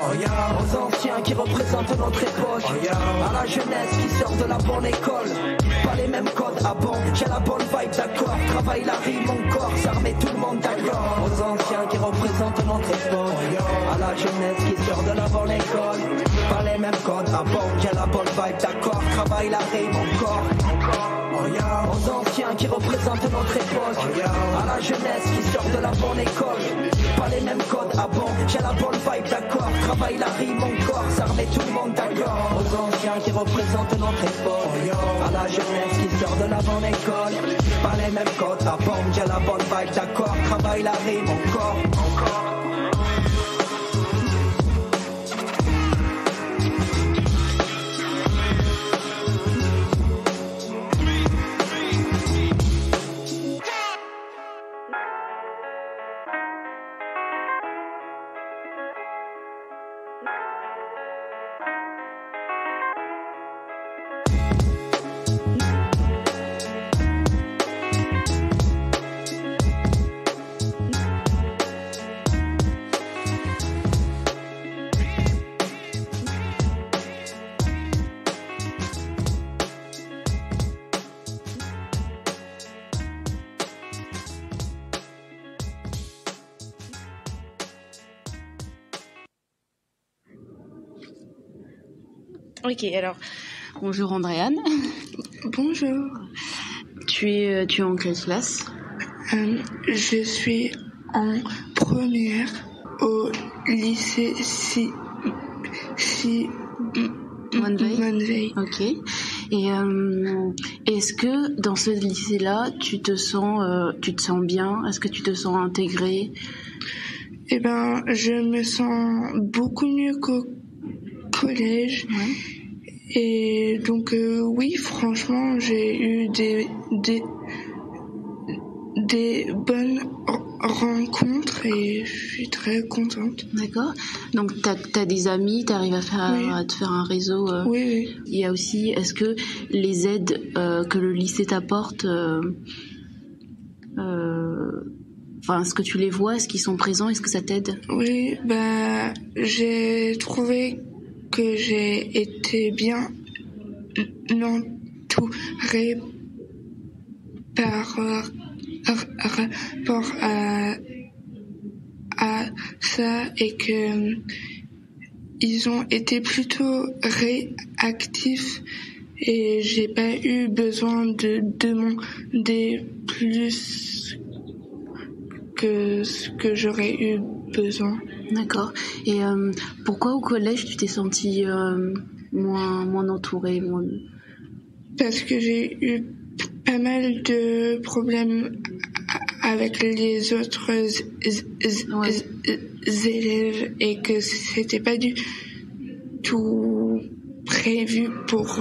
Oh yeah, aux anciens qui représentent notre époque. Oh yeah, à la jeunesse qui sort de la bonne école. Pas pas les mêmes codes. Ah bon, j'ai la bonne vibe, d'accord. Travaille la rime, mon corps, ça remet tout le monde d'accord. Aux anciens qui représentent notre époque, à la jeunesse qui sort de la bonne école. Pas les mêmes codes. Ah bon, j'ai la bonne vibe, d'accord. Travaille la rime, mon corps. Aux anciens qui représentent notre époque, à la jeunesse qui sort de la bonne école. Pas les mêmes codes, ah bon, j'ai la bonne vibe, d'accord. Travaille la rime, mon corps, ça remet tout le monde d'accord. Aux anciens qui représentent notre époque, à la jeunesse qui sort de la bonne école. Pas les mêmes codes, ah bon, j'ai la bonne vibe, d'accord. Travaille la rime, mon corps. Ok, alors, bonjour Andréane. Bonjour. Tu es en quelle classe? Je suis en première au lycée Monveille. Ok. Et est-ce que dans ce lycée-là, tu te sens bien? Est-ce que tu te sens intégrée? Eh ben, je me sens beaucoup mieux qu'au collège. Ouais. Et donc oui, franchement, j'ai eu des bonnes rencontres et je suis très contente. D'accord. Donc t'as des amis, t'arrives à te faire un réseau. Oui. Il y a aussi, est-ce que les aides que le lycée t'apporte, est-ce que tu les vois, est-ce qu'ils sont présents, est-ce que ça t'aide? Oui, j'ai trouvé que j'ai été bien entourée par rapport à ça et que ils ont été plutôt réactifs et j'ai pas eu besoin de demander plus que ce que j'aurais eu besoin. D'accord. Et pourquoi au collège tu t'es sentie moins entourée, Parce que j'ai eu pas mal de problèmes avec les autres élèves et que c'était pas du tout prévu pour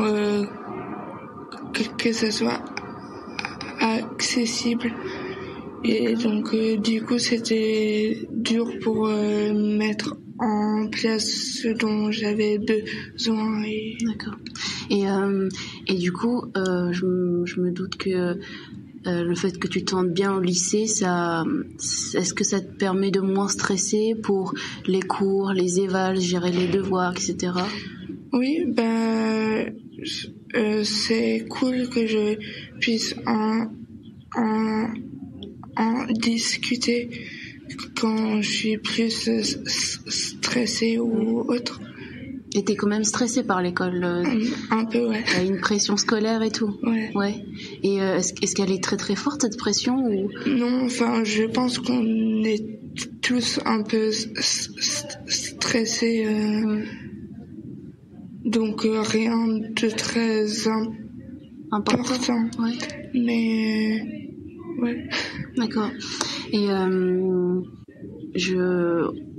que ça soit accessible. Et donc du coup c'était dur pour mettre en place ce dont j'avais besoin. D'accord. Et du coup je me doute que le fait que tu te sentes bien au lycée, est-ce que ça te permet de moins stresser pour les cours, les évals, gérer les devoirs, etc. Oui, c'est cool que je puisse en discuter quand je suis plus stressée ou autre. Et t'es quand même stressée par l'école? Un peu, ouais. T'as une pression scolaire et tout? Ouais. Et est-ce qu'elle est très très forte, cette pression, ou... Non, je pense qu'on est tous un peu stressés. Donc rien de très important. Ouais. Mais... ouais. D'accord. Et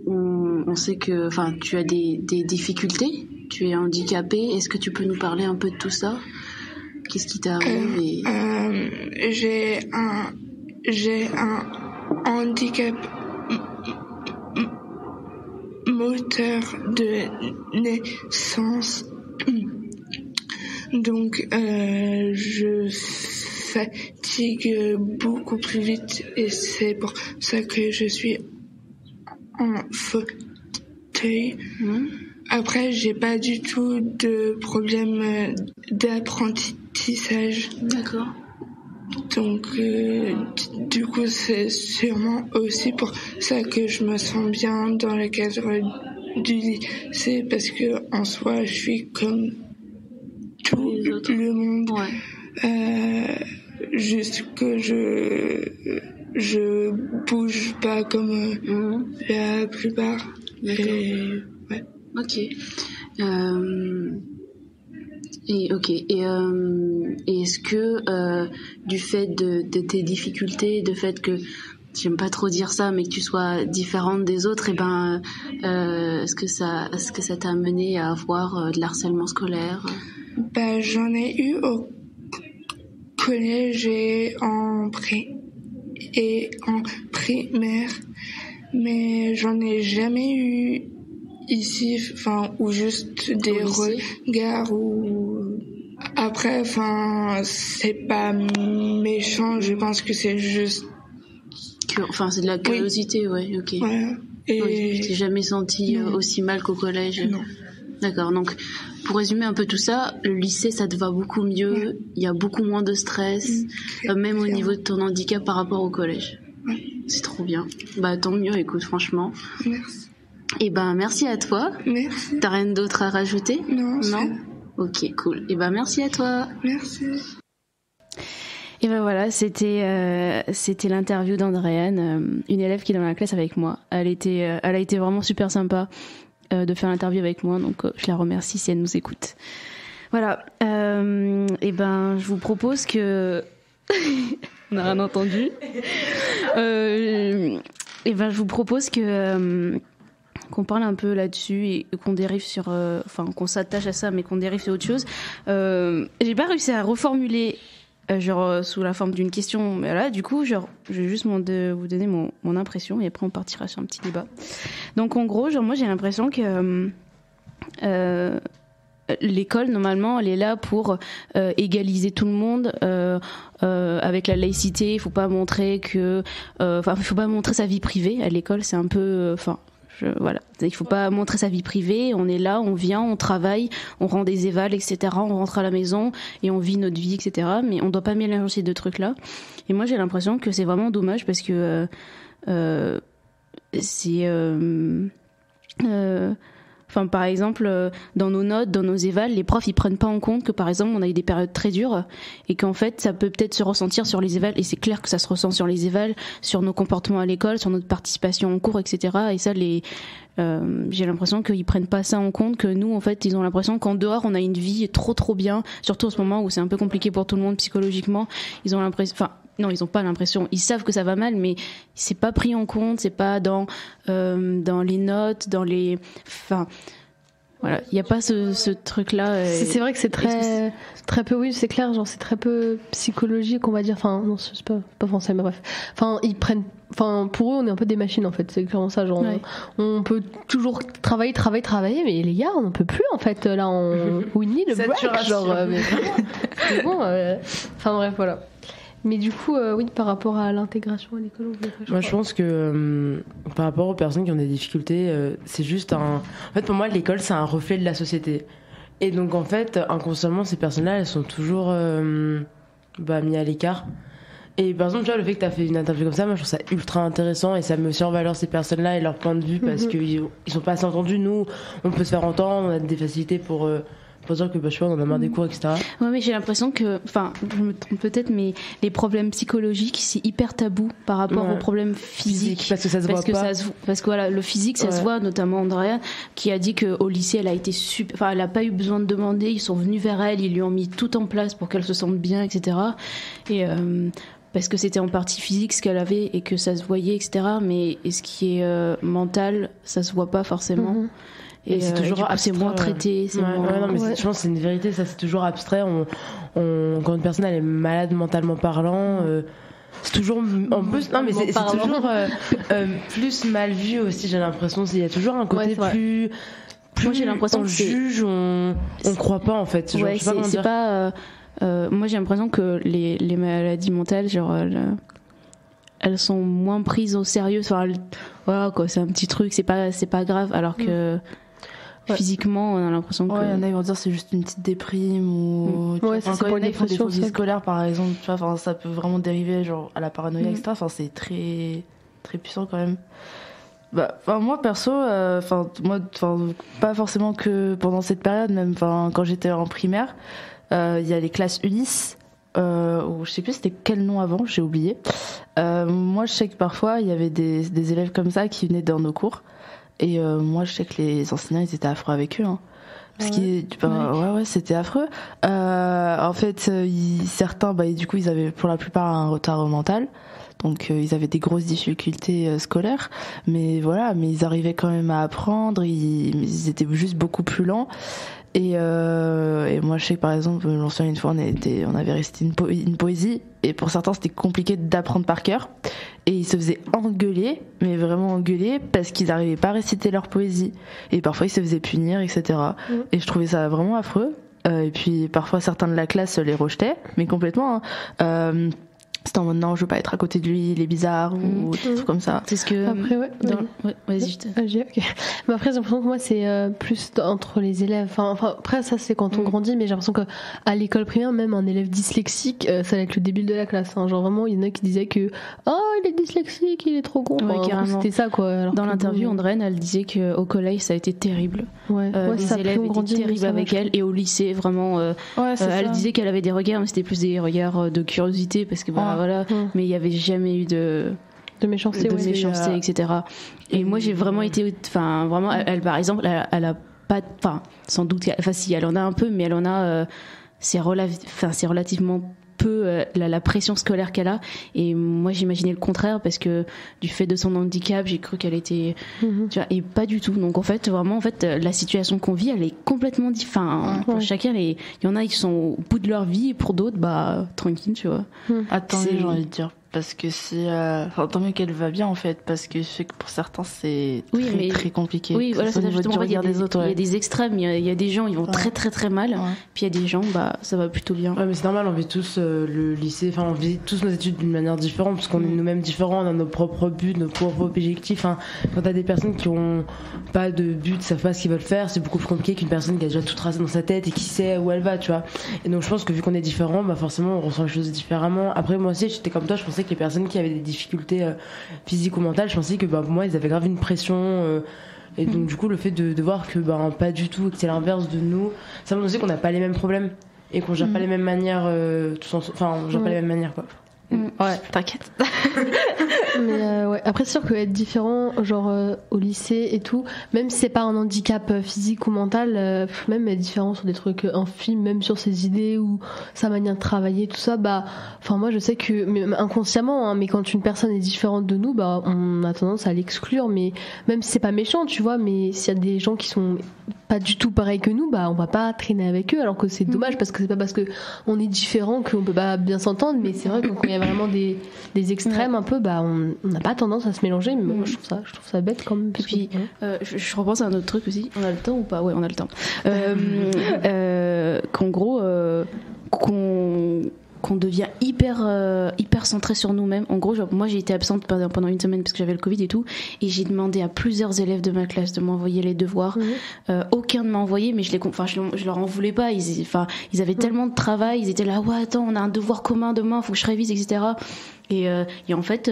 on sait que, tu as des difficultés, tu es handicapée. Est-ce que tu peux nous parler un peu de tout ça? Qu'est-ce qui t'arrive? J'ai un handicap moteur de naissance. Donc je fatigue beaucoup plus vite et c'est pour ça que je suis en fauteuil. Après, j'ai pas du tout de problème d'apprentissage tissage. D'accord. Donc, du coup, c'est sûrement aussi pour ça que je me sens bien dans le cadre du lycée, parce que en soi, je suis comme tout le monde. Ouais. Juste que je bouge pas comme la plupart. D'accord. Ouais. Ok. Et est-ce que du fait de tes difficultés, de fait que j'aime pas trop dire ça, mais que tu sois différente des autres, est-ce que ça t'a amené à avoir de l'harcèlement scolaire? Bah, j'en ai eu au collège et en primaire, mais j'en ai jamais eu ici, ou juste des regards ou après, c'est pas méchant, je pense que c'est juste c'est de la curiosité, ouais, ok. Ouais. Et tu t'es jamais senti aussi mal qu'au collège? Non. D'accord, donc pour résumer un peu tout ça, le lycée ça te va beaucoup mieux, il y a beaucoup moins de stress, même au niveau de ton handicap par rapport au collège. C'est trop bien. Bah tant mieux, écoute, franchement. Merci. Et merci à toi. Merci. T'as rien d'autre à rajouter? Non. Ok, cool. Et merci à toi. Merci. Et voilà, c'était l'interview d'Andréane, une élève qui est dans la classe avec moi. Elle a été vraiment super sympa de faire l'interview avec moi, donc je la remercie si elle nous écoute. Voilà. Je vous propose que on n'a rien entendu. Je vous propose que qu'on parle un peu là-dessus et qu'on dérive sur, qu'on s'attache à ça, mais qu'on dérive sur autre chose. J'ai pas réussi à reformuler sous la forme d'une question, mais là, du coup, je vais juste vous donner mon impression et après on partira sur un petit débat. Donc en gros, moi j'ai l'impression que l'école, normalement, elle est là pour égaliser tout le monde avec la laïcité. Il faut pas montrer sa vie privée à l'école. C'est un peu, il faut pas montrer sa vie privée. On est là, on vient, on travaille, on rend des évals, etc. On rentre à la maison et on vit notre vie, etc. Mais on doit pas mélanger ces deux trucs-là. Et moi, j'ai l'impression que c'est vraiment dommage parce que par exemple, dans nos notes, dans nos évals, les profs ils prennent pas en compte que par exemple on a eu des périodes très dures et qu'en fait ça peut peut-être se ressentir sur les évals, et c'est clair que ça se ressent sur les évals, sur nos comportements à l'école, sur notre participation en cours, etc. Et ça, j'ai l'impression qu'ils prennent pas ça en compte, que nous en fait ils ont l'impression qu'en dehors on a une vie trop bien, surtout en ce moment où c'est un peu compliqué pour tout le monde psychologiquement. Ils ont l'impression, non, ils ont pas l'impression. Ils savent que ça va mal, mais c'est pas pris en compte. C'est pas dans les notes, voilà. Il y a pas ce truc-là. C'est vrai que c'est très peu. Oui, c'est clair. Genre, c'est très peu psychologique, on va dire. Non, c'est pas français, mais bref. Ils prennent. Pour eux, on est un peu des machines, en fait. C'est clairement ça. Genre, on peut toujours travailler, mais les gars, on n'en peut plus, en fait. Là, we need a break. Genre, c'est bon. Bref, voilà. Mais du coup, par rapport à l'intégration à l'école, moi je pense que par rapport aux personnes qui ont des difficultés, c'est juste en fait, pour moi, l'école, c'est un reflet de la société. Et donc, en fait, inconsciemment, ces personnes-là, elles sont toujours mises à l'écart. Et par exemple, tu vois, le fait que tu as fait une interview comme ça, moi je trouve ça ultra intéressant et ça me met en valeur ces personnes-là et leur point de vue parce qu'ils sont pas assez entendus. Nous, on peut se faire entendre, on a des facilités pour dire que on en a marre des cours, etc. Ouais, mais j'ai l'impression que, je me trompe peut-être, mais les problèmes psychologiques, c'est hyper tabou par rapport aux problèmes physiques. Parce que ça se voit pas. Parce que voilà, le physique, ça se voit, notamment Andrea, qui a dit qu'au lycée, elle a été elle a pas eu besoin de demander, ils sont venus vers elle, ils lui ont mis tout en place pour qu'elle se sente bien, etc. Et, parce que c'était en partie physique ce qu'elle avait et que ça se voyait, etc. Mais ce qui est mental, ça se voit pas forcément. Et c'est toujours c'est moins traité. Je pense que c'est une vérité, ça, c'est toujours abstrait. Quand une personne elle est malade mentalement parlant, c'est toujours en plus c'est toujours plus mal vu aussi, j'ai l'impression. Il y a toujours un côté plus moi j'ai l'impression on juge, on croit pas en fait. Genre, c'est pas moi j'ai l'impression que les maladies mentales, genre elles sont moins prises au sérieux. Voilà quoi, c'est un petit truc, c'est pas grave, alors que physiquement, on a l'impression que. Ouais, il y en a qui vont dire c'est juste une petite déprime ou. Ouais, ça c'est pour des dépression phobies scolaires par exemple, tu vois, enfin, ça peut vraiment dériver genre à la paranoïa, etc. Enfin, c'est très, très puissant quand même. Bah, moi perso, pas forcément que pendant cette période, même quand j'étais en primaire, il y a les classes Ulysse. Je sais plus c'était quel nom avant, j'ai oublié. Moi je sais que parfois il y avait des élèves comme ça qui venaient dans nos cours et moi je sais que les enseignants ils étaient affreux avec eux, hein. Parce ouais, c'était affreux. En fait certains du coup ils avaient pour la plupart un retard mental, donc ils avaient des grosses difficultés scolaires, mais ils arrivaient quand même à apprendre, ils étaient juste beaucoup plus lents. Et moi je sais que par exemple l'ancien une fois on avait récité une poésie et pour certains c'était compliqué d'apprendre par cœur et ils se faisaient engueuler, mais vraiment engueuler parce qu'ils n'arrivaient pas à réciter leur poésie et parfois ils se faisaient punir, etc. Et je trouvais ça vraiment affreux. Et puis parfois certains de la classe les rejetaient, mais complètement, hein. C'était en mode non, je veux pas être à côté de lui, il est bizarre ou des trucs comme ça. C'est ce que. Après, vas-y, je te. Ok. Mais après, j'ai l'impression que moi, c'est plus entre les élèves. Enfin, après, ça, c'est quand on grandit, mais j'ai l'impression qu'à l'école primaire, même un élève dyslexique, ça va être le débile de la classe. Hein. Genre vraiment, il y en a qui disaient que il est dyslexique, il est trop con. Ouais, carrément. C'était ça, quoi. Alors dans l'interview, Andréane, elle disait qu'au collège, ça a été terrible. Les élèves étaient terribles avec elle. Et au lycée, vraiment, elle disait qu'elle avait des regards, mais c'était plus des regards de curiosité parce que voilà, mais il n'y avait jamais eu de méchanceté, etc. Et moi j'ai vraiment été, vraiment, elle par exemple, elle a pas, sans doute, si elle en a un peu, mais elle en a, c'est relativement peu la pression scolaire qu'elle a. Et moi j'imaginais le contraire parce que du fait de son handicap, j'ai cru qu'elle était, tu vois, et pas du tout. Donc en fait, vraiment, la situation qu'on vit, elle est complètement différente. Pour chacun, il y en a qui sont au bout de leur vie, et pour d'autres, tranquille, tu vois. Attendez, j'ai envie de dire. Parce que tant mieux qu'elle va bien en fait, parce que je sais que pour certains c'est très compliqué. Oui, voilà, c'est justement, il y a des extrêmes, il y a des gens, ils vont très très très mal, puis il y a des gens, ça va plutôt bien. Ouais, mais c'est normal, on vit tous le lycée, on vit tous nos études d'une manière différente, parce qu'on est nous-mêmes différents, on a nos propres buts, nos propres objectifs. Quand t'as des personnes qui ont pas de but, savent pas ce qu'ils veulent faire, c'est beaucoup plus compliqué qu'une personne qui a déjà tout tracé dans sa tête et qui sait où elle va, tu vois. Et donc je pense que vu qu'on est différents, forcément on ressent les choses différemment. Après moi aussi, j'étais comme toi, je pensais que les personnes qui avaient des difficultés physiques ou mentales, je pensais que pour moi ils avaient grave une pression et donc du coup le fait de voir que pas du tout, que c'est l'inverse de nous, ça montre aussi qu'on n'a pas les mêmes problèmes et qu'on gère pas les mêmes manières, on gère pas les mêmes manières quoi. Ouais, t'inquiète. Mais après c'est sûr qu'être différent genre au lycée et tout, même si c'est pas un handicap physique ou mental, même être différent sur des trucs infimes, même sur ses idées ou sa manière de travailler, tout ça, moi je sais que inconsciemment, mais quand une personne est différente de nous, on a tendance à l'exclure, mais même si c'est pas méchant, tu vois, mais s'il y a des gens qui sont pas du tout pareils que nous, on va pas traîner avec eux, alors que c'est dommage parce que c'est pas parce que on est différent qu'on peut pas bien s'entendre, mais c'est vrai que quand il y a vraiment des extrêmes un peu, on n'a pas tendance à se mélanger, mais moi je trouve ça bête quand même. Et puis je repense à un autre truc aussi. On a le temps ou pas? Ouais, on a le temps. Qu'en gros qu'on devient hyper centré sur nous-mêmes. En gros, moi j'ai été absente pendant une semaine parce que j'avais le Covid et tout, et j'ai demandé à plusieurs élèves de ma classe de m'envoyer les devoirs. Aucun ne m'a envoyé, mais je leur en voulais pas. Ils avaient tellement de travail, ils étaient là, attends, on a un devoir commun demain, faut que je révise, etc. Et en fait,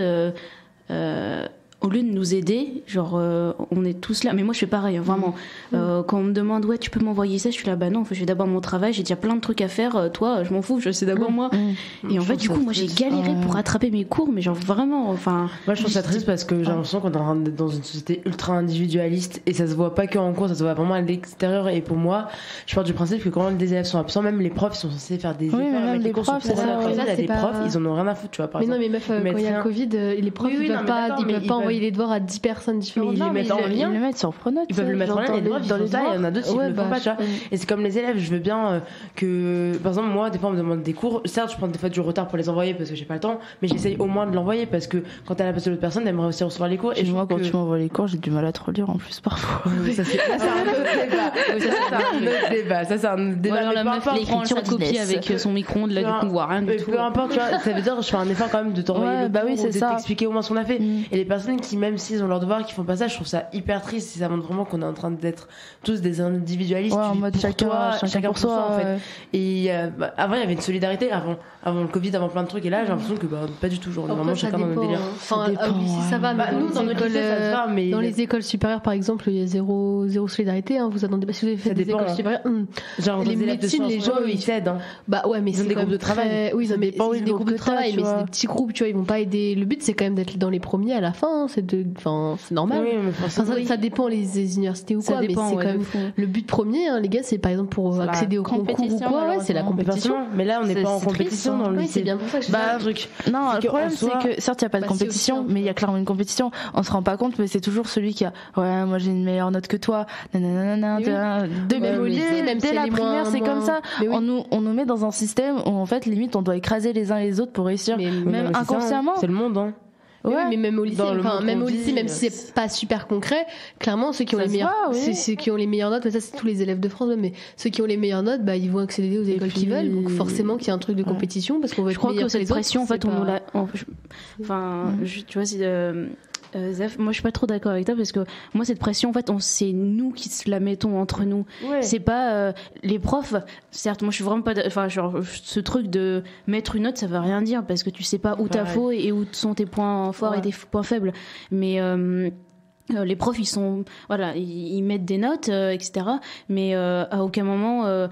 au lieu de nous aider, on est tous là, mais moi je fais pareil, vraiment. Quand on me demande, tu peux m'envoyer ça, je suis là, non, je fais d'abord mon travail, j'ai déjà plein de trucs à faire, toi, je m'en fous, je sais d'abord moi. Et en fait, du coup, moi j'ai galéré pour rattraper mes cours, mais vraiment, Moi je trouve ça triste parce que j'ai l'impression qu'on est dans une société ultra individualiste et ça se voit pas qu'en cours, ça se voit vraiment à l'extérieur. Et pour moi, je pars du principe que quand des élèves sont absents, même les profs, ils sont censés faire des efforts. Même les profs, c'est ça. Les profs, ils en ont rien à foutre, tu vois, par exemple. Mais non, mais meuf, quand il y a le Covid, les profs, ils peuvent pas envoyer les devoirs à 10 personnes différentes. Mais ils les mettent en lien. Ils le mettent sur Pronote. Ils peuvent le mettre en lien. Dans les il y en a d'autres qui ne le font pas, tu vois. Et c'est comme les élèves, je veux bien que, par exemple, moi, des fois, on me demande des cours. Certes, je prends des fois du retard pour les envoyer parce que j'ai pas le temps, mais j'essaye au moins de l'envoyer parce que quand elle a passé l'autre personne, elle aimerait aussi recevoir les cours. Et moi, quand tu m'envoies les cours, j'ai du mal à te relire en plus parfois. Ça, c'est un autre débat. Ça, c'est un autre débat. Alors, la meuf, l'écriture copie avec son micro-ondes, là, du coup, on voit rien du tout. Peu importe, tu vois, ça veut dire, je fais un effort quand même de t'envoyer le cours, de t'expliquer au moins ce qu'on a fait. Et les personnes qui, même s'ils ont leur devoir, qui font pas ça, je trouve ça hyper triste. Ça montre vraiment qu'on est en train d'être tous des individualistes. En mode chacun pour soi, en fait. Et avant, il y avait une solidarité, avant le Covid, avant plein de trucs. Et là, j'ai l'impression que pas du tout. Genre, vraiment, chacun dans nos délires. Enfin, ça va, mais nous, dans notre école, dans les écoles supérieures, par exemple, il y a zéro solidarité. Vous attendez pas si vous avez fait des écoles supérieures. Genre, les médecines, les gens, ils s'aident. Bah ouais, mais c'est des groupes de travail. Oui, mais c'est des groupes de travail, mais c'est des petits groupes, tu vois, ils vont pas aider. Le but, c'est quand même d'être dans les premiers à la fin. C'est normal. Ça dépend les universités ou quoi, mais c'est quand même le but premier, les gars, c'est par exemple pour accéder au concours ou quoi, c'est la compétition. Mais là, on n'est pas en compétition dans le lycée. C'est bien pour ça que je dis un truc. Non, le problème, c'est que certes, il n'y a pas de compétition, mais il y a clairement une compétition. On se rend pas compte, mais c'est toujours celui qui a ouais, moi j'ai une meilleure note que toi. Dès la primaire, c'est comme ça. On nous met dans un système où en fait, limite, on doit écraser les uns les autres pour réussir, même inconsciemment. C'est le monde, hein. Ouais, mais même au lycée, même si c'est pas super concret, clairement ceux qui ont les meilleures, c'est ceux qui ont les meilleures notes. Ça, c'est tous les élèves de France, mais ceux qui ont les meilleures notes, ils vont accéder aux écoles qu'ils veulent. Donc forcément qu'il y a un truc de compétition parce qu'on veut être meilleur que les autres. Je crois que cette pression, en fait, on nous l'a. Enfin, tu vois, Zef, moi je suis pas trop d'accord avec toi parce que moi cette pression en fait c'est nous qui se la mettons entre nous. C'est pas les profs. Certes, moi je suis vraiment pas genre ce truc de mettre une note ça veut rien dire parce que tu sais pas où t'as faux et où sont tes points forts et tes points faibles. Mais les profs ils mettent des notes etc. Mais à aucun moment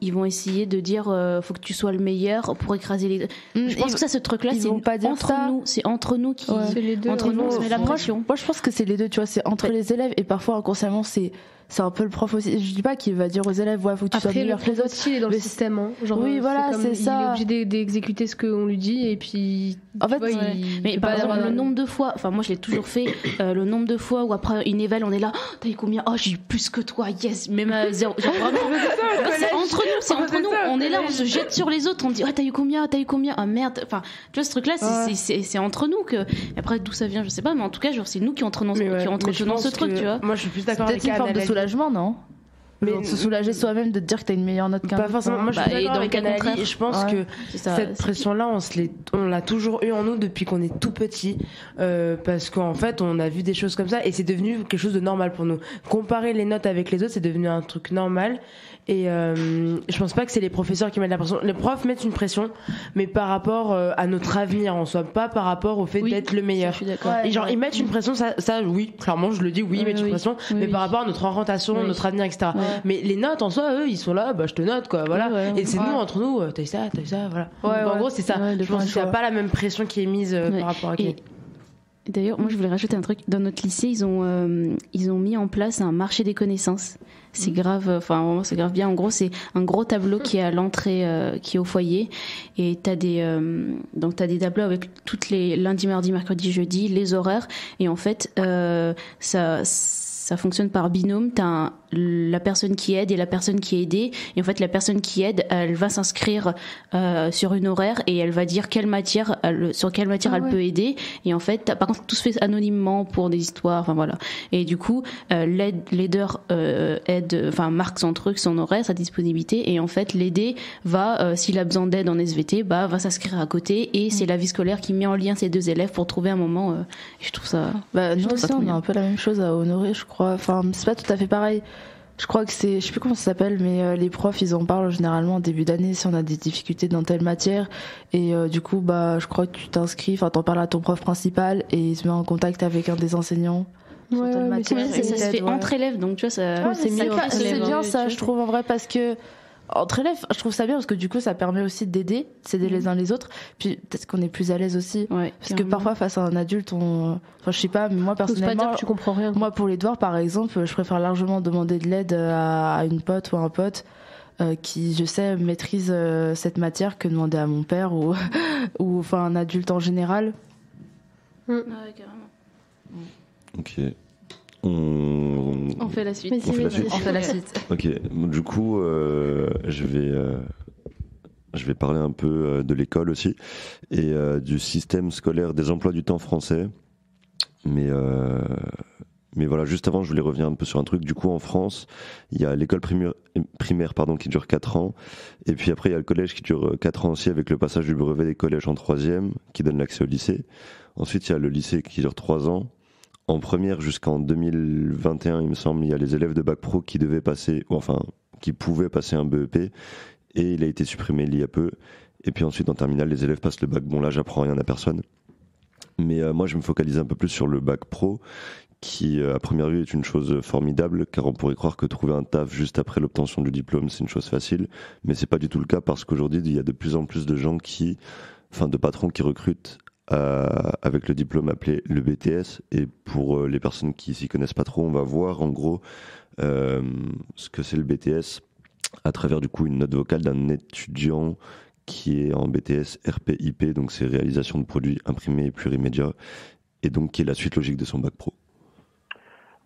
ils vont essayer de dire faut que tu sois le meilleur pour écraser les. Je pense que ce truc là c'est entre nous qui entre nous on se met la pression. Moi je pense que c'est les deux, tu vois, c'est entre les élèves et parfois inconsciemment c'est un peu le prof aussi. Je dis pas qu'il va dire aux élèves faut que tu sois meilleur que les autres. Il est dans le système genre, oui voilà c'est ça. Il est obligé d'exécuter ce qu'on lui dit et puis en fait mais par exemple le nombre de fois moi je l'ai toujours fait le nombre de fois où après une éval on est là t'as eu combien j'ai eu plus que toi yes même à 0 genre vraiment c'est entre nous on est là on se jette sur les autres on dit t'as eu combien ah merde enfin tu vois ce truc là c'est entre nous que après d'où ça vient je sais pas mais en tout cas genre c'est nous qui entretenons ce truc tu vois. Moi je suis plus d'accord avec une forme de soulagement non mais se soulager soi-même de te dire que t'as une meilleure note qu'un autre. Pas forcément. Moi, je suis d'accord avec Anali. Je pense que cette pression-là, on l'a toujours eu en nous depuis qu'on est tout petit, parce qu'en fait, on a vu des choses comme ça et c'est devenu quelque chose de normal pour nous. Comparer les notes avec les autres, c'est devenu un truc normal. Et je pense pas que c'est les professeurs qui mettent la pression. Les profs mettent une pression, mais par rapport à notre avenir en soi, pas par rapport au fait d'être le meilleur. Et genre, ils mettent une pression, ça, oui, clairement, je le dis, ils mettent une pression, mais par rapport à notre orientation, notre avenir, etc. Mais les notes en soi, eux, ils sont là, je te note, quoi, voilà. Et c'est nous, entre nous, t'as eu ça, voilà. En gros, c'est ça. Je pense qu'il n'y a pas la même pression qui est mise par rapport à qui. D'ailleurs, moi je voulais rajouter un truc. Dans notre lycée, ils ont mis en place un marché des connaissances. C'est grave, c'est grave bien. En gros, c'est un gros tableau qui est à l'entrée, qui est au foyer. Et t'as des tableaux avec toutes les lundi, mardi, mercredi, jeudi, les horaires. Et en fait, ça fonctionne par binôme. T'as la personne qui aide et la personne qui est aidée. Et en fait, la personne qui aide, elle va s'inscrire sur une horaire et elle va dire sur quelle matière elle peut aider. Et en fait, par contre, tout se fait anonymement pour des histoires. Enfin voilà. Et du coup, l'aideur marque son truc, son horaire, sa disponibilité. Et en fait, l'aidé va, s'il a besoin d'aide en SVT, va s'inscrire à côté. Et c'est la vie scolaire qui met en lien ces deux élèves pour trouver un moment. Je trouve ça. Nous aussi, on a un peu la même chose à honorer, je crois. Enfin, c'est pas tout à fait pareil. Je crois que je sais plus comment ça s'appelle, mais les profs, ils en parlent généralement en début d'année si on a des difficultés dans telle matière. Et du coup, je crois que tu t'inscris, t'en parles à ton prof principal et il se met en contact avec un des enseignants. Ouais, mais ça se fait entre élèves, donc tu vois, c'est bien ça, je trouve en vrai, parce que entre élèves, je trouve ça bien parce que du coup, ça permet aussi d'aider, s'aider les uns les autres. Puis peut-être qu'on est plus à l'aise aussi, parce que parfois face à un adulte, je sais pas, mais moi personnellement, pas dire que tu comprends rien. Moi, pour les devoirs, par exemple, je préfère largement demander de l'aide à une pote ou à un pote qui, je sais, maîtrise cette matière que demander à mon père ou enfin un adulte en général. Ouais, carrément. Ok. On fait la suite. On fait la suite. Ok. Du coup, je vais parler un peu de l'école aussi et du système scolaire des emplois du temps français. Mais voilà, juste avant, je voulais revenir un peu sur un truc. Du coup, en France, il y a l'école primaire qui dure 4 ans. Et puis après, il y a le collège qui dure 4 ans aussi, avec le passage du brevet des collèges en 3e, qui donne l'accès au lycée. Ensuite, il y a le lycée qui dure 3 ans. en première jusqu'en 2021, il me semble, il y a les élèves de bac pro qui devaient passer, ou enfin, qui pouvaient passer un BEP, et il a été supprimé il y a peu. Et puis ensuite, en terminale, les élèves passent le bac. Bon, là, j'apprends rien à personne. Mais moi, je me focalise un peu plus sur le bac pro, qui, à première vue, est une chose formidable, car on pourrait croire que trouver un taf juste après l'obtention du diplôme, c'est une chose facile. Mais c'est pas du tout le cas, parce qu'aujourd'hui, il y a de plus en plus de gens de patrons qui recrutent avec le diplôme appelé le BTS. Et pour les personnes qui s'y connaissent pas trop, on va voir en gros ce que c'est le BTS à travers du coup une note vocale d'un étudiant qui est en BTS RPIP, donc c'est réalisation de produits imprimés et plurimédia, et donc qui est la suite logique de son bac pro.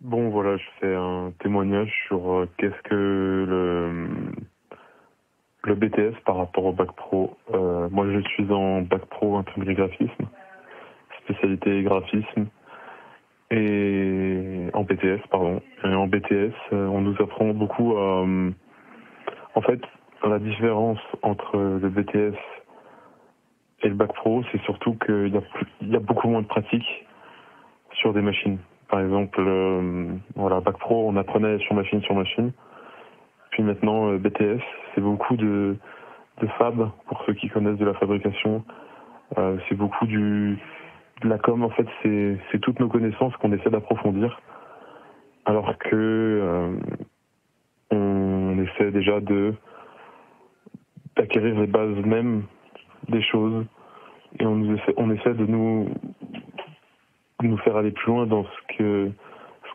Bon voilà, je fais un témoignage sur qu'est-ce que le BTS par rapport au bac pro. Moi je suis en bac pro imprimerie graphisme, spécialité graphisme, et en BTS, pardon. Et en BTS, on nous apprend beaucoup à... En fait, la différence entre le BTS et le bac pro, c'est surtout qu'il y a beaucoup moins de pratique sur des machines. Par exemple, bac pro, on apprenait sur machine. Puis maintenant, BTS, c'est beaucoup de fab, pour ceux qui connaissent de la fabrication. C'est beaucoup de la com, en fait, c'est toutes nos connaissances qu'on essaie d'approfondir. Alors que on essaie déjà d'acquérir les bases même des choses, et on essaie de nous faire aller plus loin dans ce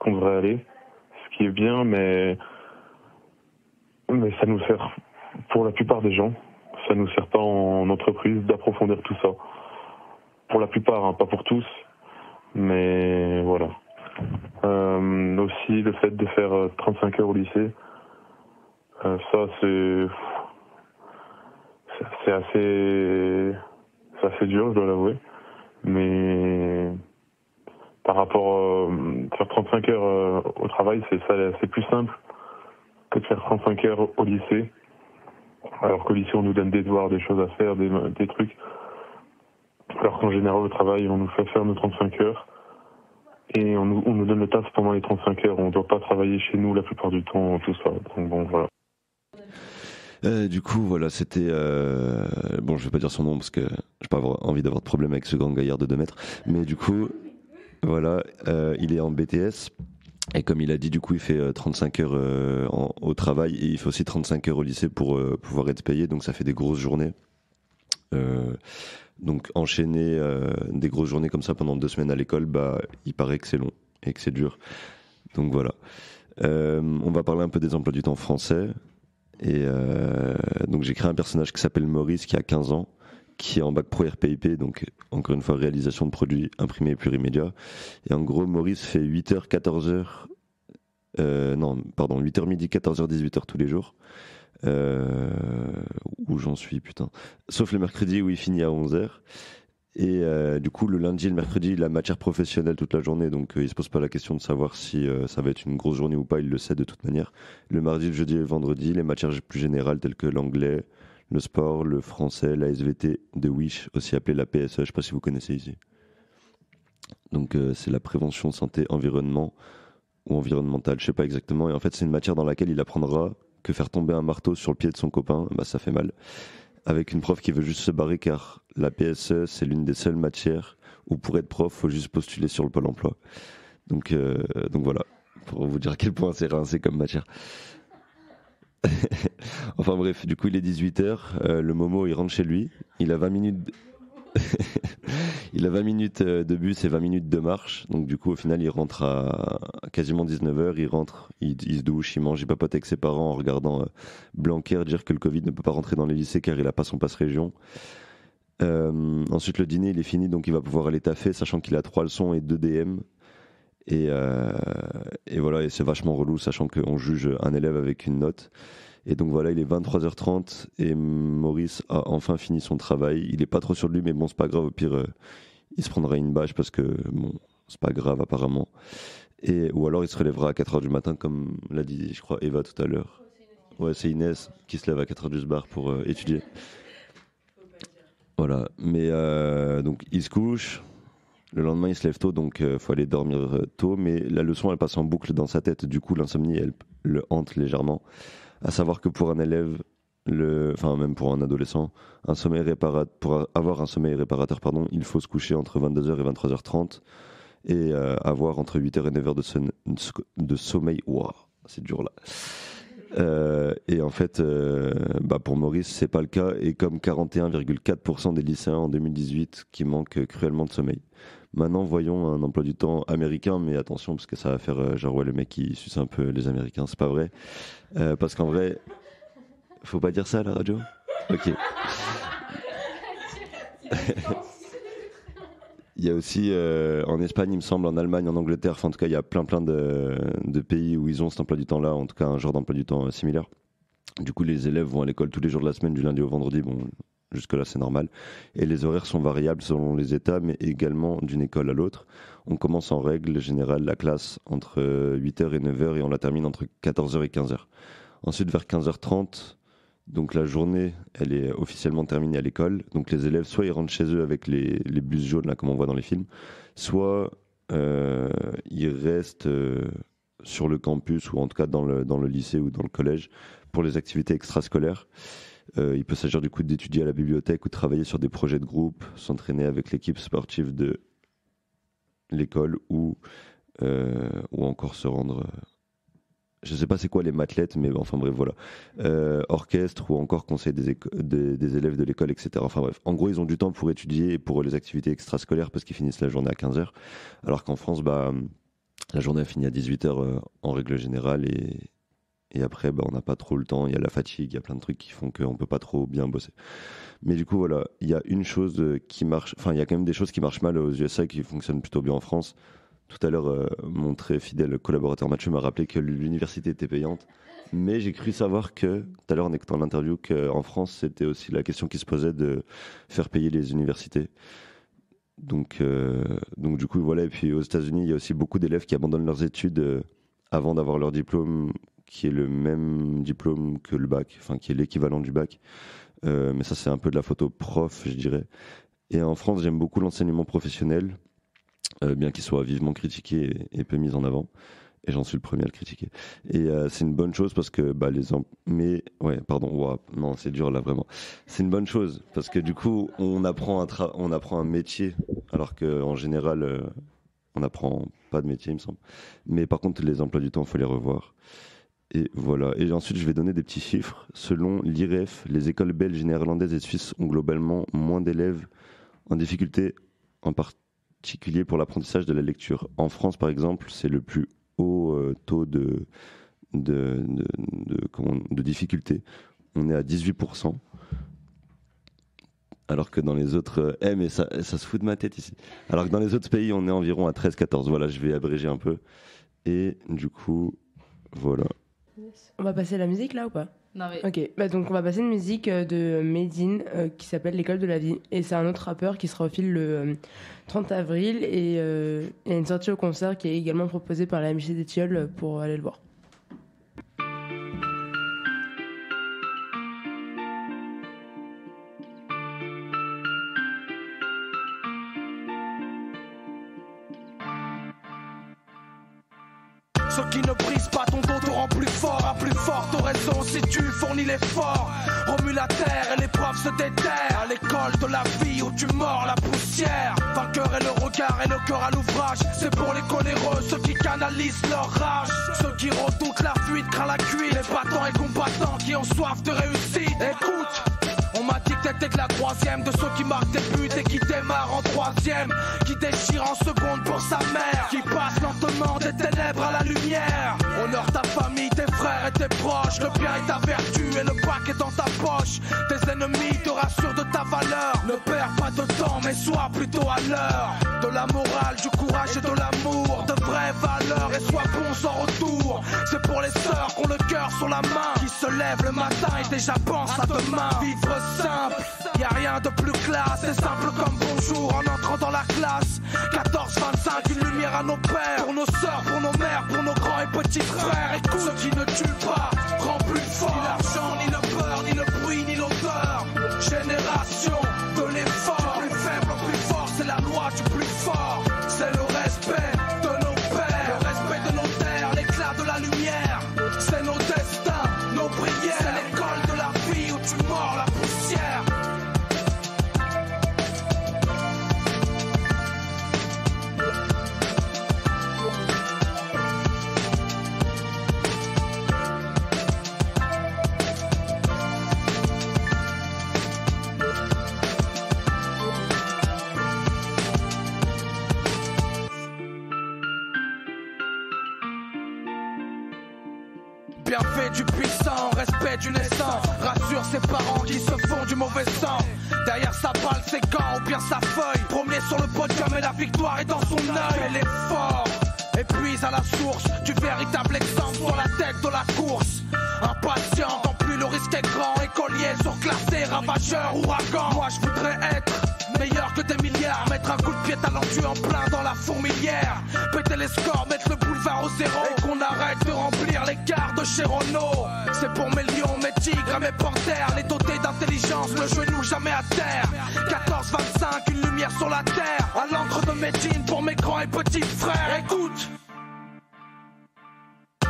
qu'on devrait aller, ce qui est bien, mais ça nous sert, pour la plupart des gens, ça nous sert pas en entreprise d'approfondir tout ça. Pour la plupart, hein, pas pour tous, mais voilà. Aussi le fait de faire 35 heures au lycée, ça c'est assez dur, je dois l'avouer, mais par rapport à faire 35 heures au travail, c'est plus simple que de faire 35 heures au lycée, alors qu'au lycée on nous donne des devoirs, des choses à faire, des trucs, alors qu'en général au travail on nous fait faire nos 35 heures et on nous donne le taf pendant les 35 heures, on ne doit pas travailler chez nous la plupart du temps, tout ça, donc bon voilà. Du coup, voilà, c'était... Bon, je vais pas dire son nom parce que j'ai pas envie d'avoir de problème avec ce grand gaillard de 2 mètres. Mais du coup, voilà, il est en BTS. Et comme il a dit, du coup, il fait 35 heures au travail et il fait aussi 35 heures au lycée pour pouvoir être payé. Donc ça fait des grosses journées. Donc enchaîner des grosses journées comme ça pendant 2 semaines à l'école, bah, il paraît que c'est long et que c'est dur. Donc voilà. On va parler un peu des emplois du temps français. Et donc j'ai créé un personnage qui s'appelle Maurice, qui a 15 ans, qui est en bac pro RPIP, donc encore une fois réalisation de produits imprimés et plurimédia. Et en gros, Maurice fait 8h, 14h, 8h midi, 14h, 18h tous les jours. Où j'en suis, putain. Sauf le mercredi où il finit à 11h. Et du coup, le lundi et le mercredi, il a matière professionnelle toute la journée, donc il se pose pas la question de savoir si ça va être une grosse journée ou pas, il le sait de toute manière. Le mardi, le jeudi et le vendredi, les matières plus générales telles que l'anglais, le sport, le français, la SVT de Wish, aussi appelée la PSE, je sais pas si vous connaissez ici. Donc c'est la prévention santé environnement ou environnementale, je sais pas exactement. Et en fait, c'est une matière dans laquelle il apprendra que faire tomber un marteau sur le pied de son copain, bah, ça fait mal. Avec une prof qui veut juste se barrer car la PSE, c'est l'une des seules matières où pour être prof, il faut juste postuler sur le Pôle emploi. Donc voilà, pour vous dire à quel point c'est rincé comme matière. Enfin bref, du coup il est 18h, le Momo il rentre chez lui, il a 20 minutes... il a 20 minutes de bus et 20 minutes de marche, donc du coup au final il rentre à quasiment 19h, il rentre, il se douche, il mange, il papote avec ses parents en regardant Blanquer dire que le Covid ne peut pas rentrer dans les lycées car il n'a pas son passe région. Ensuite le dîner il est fini, donc il va pouvoir aller taffer sachant qu'il a 3 leçons et 2 DM. Et voilà, et c'est vachement relou sachant qu'on juge un élève avec une note. Et donc voilà, il est 23h30 et Maurice a enfin fini son travail. Il est pas trop sûr de lui, mais bon, c'est pas grave. Au pire, il se prendra une bâche parce que bon, c'est pas grave apparemment. Ou alors il se relèvera à 4h du matin, comme l'a dit, je crois, Eva tout à l'heure. Ouais, c'est Inès qui se lève à 4h du bar pour étudier. Voilà, mais donc il se couche. Le lendemain, il se lève tôt, donc faut aller dormir tôt, mais la leçon, elle passe en boucle dans sa tête. Du coup, l'insomnie, elle le hante légèrement. À savoir que pour un élève, même pour un adolescent, pour avoir un sommeil réparateur, il faut se coucher entre 22h et 23h30 et avoir entre 8h et 9h de sommeil. Waouh, c'est dur là. Et en fait, pour Maurice, c'est pas le cas. Et comme 41,4% des lycéens en 2018 qui manquent cruellement de sommeil. Maintenant, voyons un emploi du temps américain, mais attention, parce que ça va faire le mec qui suce un peu les Américains, c'est pas vrai. Parce qu'en vrai, faut pas dire ça à la radio ? Ok. Il y a aussi en Espagne, il me semble, en Allemagne, en Angleterre, en tout cas, il y a plein de pays où ils ont cet emploi du temps-là, en tout cas un genre d'emploi du temps similaire. Du coup, les élèves vont à l'école tous les jours de la semaine, du lundi au vendredi. Bon, jusque-là, c'est normal. Et les horaires sont variables selon les États, mais également d'une école à l'autre. On commence en règle générale la classe entre 8h et 9h et on la termine entre 14h et 15h. Ensuite, vers 15h30, donc la journée, elle est officiellement terminée à l'école. Donc les élèves, soit ils rentrent chez eux avec les bus jaunes, là, comme on voit dans les films, soit ils restent sur le campus ou en tout cas dans le lycée ou dans le collège pour les activités extrascolaires. Il peut s'agir du coup d'étudier à la bibliothèque ou de travailler sur des projets de groupe, s'entraîner avec l'équipe sportive de l'école ou encore se rendre... je sais pas c'est quoi les mathlettes, mais enfin bref, voilà. Orchestre ou encore conseil des élèves de l'école, etc. Enfin bref, en gros, ils ont du temps pour étudier et pour les activités extrascolaires parce qu'ils finissent la journée à 15h. Alors qu'en France, la journée finit à 18h en règle générale et après, on n'a pas trop le temps. Il y a la fatigue, il y a plein de trucs qui font qu'on peut pas trop bien bosser. Mais du coup, voilà, il y a une chose qui marche, enfin, il y a quand même des choses qui marchent mal aux USA et qui fonctionnent plutôt bien en France. Tout à l'heure, mon très fidèle collaborateur Mathieu m'a rappelé que l'université était payante. Mais j'ai cru savoir que, tout à l'heure en écoutant l'interview, qu'en France, c'était aussi la question qui se posait de faire payer les universités. Donc du coup, voilà. Et puis aux États-Unis, il y a aussi beaucoup d'élèves qui abandonnent leurs études avant d'avoir leur diplôme, qui est le même diplôme que le bac, enfin qui est l'équivalent du bac. Mais ça, c'est un peu de la photo prof, je dirais. Et en France, j'aime beaucoup l'enseignement professionnel. Bien qu'il soit vivement critiqué et peu mis en avant, et j'en suis le premier à le critiquer. Et c'est une bonne chose parce que non, c'est dur là vraiment. C'est une bonne chose parce que du coup on apprend un métier, alors qu'en général on n'apprend pas de métier, il me semble. Mais par contre les emplois du temps, il faut les revoir. Et voilà. Et ensuite je vais donner des petits chiffres. Selon l'IREF, les écoles belges, néerlandaises et suisses ont globalement moins d'élèves en difficulté, en particulier pour l'apprentissage de la lecture. En France, par exemple, c'est le plus haut taux de difficulté. On est à 18%. Alors que dans les autres... mais ça se fout de ma tête ici. Alors que dans les autres pays, on est environ à 13-14. Voilà, je vais abréger un peu. Et du coup, voilà. On va passer à la musique là ou pas ? Non mais... Ok, donc on va passer une musique de Medine qui s'appelle L'école de la vie. Et c'est un autre rappeur qui sera au fil le 30 avril. Et il y a une sortie au concert qui est également proposée par la MJC d'Étiole pour aller le voir. Ce qui ne brise pas ton dos te rend plus fort, à plus forte raison si tu fournis l'effort. Remue la terre et l'épreuve se déterre. À l'école de la vie où tu mords la poussière. Vainqueur et le regard et le cœur à l'ouvrage. C'est pour les coléreux, ceux qui canalisent leur rage. Ceux qui redoutent la fuite, craignent la cuite. Les battants et combattants qui ont soif de réussite. Écoute, on m'a dit que t'étais que la troisième de ceux qui marquent des buts et qui démarrent en troisième. Qui déchire en seconde pour sa mère. Qui passe lentement des ténèbres à la lumière. Honore ta famille, tes frères et tes proches. Le bien est ta vertu et le bac est dans ta poche. Tes ennemis te rassurent de ta valeur. Ne perds pas de temps mais sois plutôt à l'heure. De la morale, du courage et de l'amour. De vraies valeurs et sois bon sans retour. C'est pour les sœurs qui ont le cœur sur la main. Qui se lèvent le matin et déjà pensent à demain. Vivre simple, y a rien de plus classe. C'est simple comme bonjour en entrant dans la classe. 14-25, une lumière à nos pères. Pour nos sœurs, pour nos mères, pour nos grands et petits frères. Écoute, ce qui ne tue pas rend plus fort. Ni l'argent, ni le beurre, ni le bruit, ni l'odeur. Génération de l'effort. Du plus faible au plus fort, c'est la loi du plus fort. bienfait du puissant, respect du naissant, rassure ses parents qui se font du mauvais sang. Derrière sa balle, ses gants ou bien sa feuille, premier sur le podium et la victoire est dans son œil. Elle est fort, et puis à la source du véritable exemple sur la tête de la course. Impatient, tant plus le risque est grand, écolier surclassé, ravageur, ouragan. Moi je voudrais être meilleur que des milliards, mettre un coup de pied talentueux en plein dans la fourmilière, péter les scores, mettre le boulevard au zéro, et qu'on arrête de remplir les gares de chez Renault. C'est pour mes lions, mes tigres et mes panthères, les dotés d'intelligence, le genou jamais à terre. 14-25, une lumière sur la terre, à l'encre de mes jeans pour mes grands et petits frères. Écoute,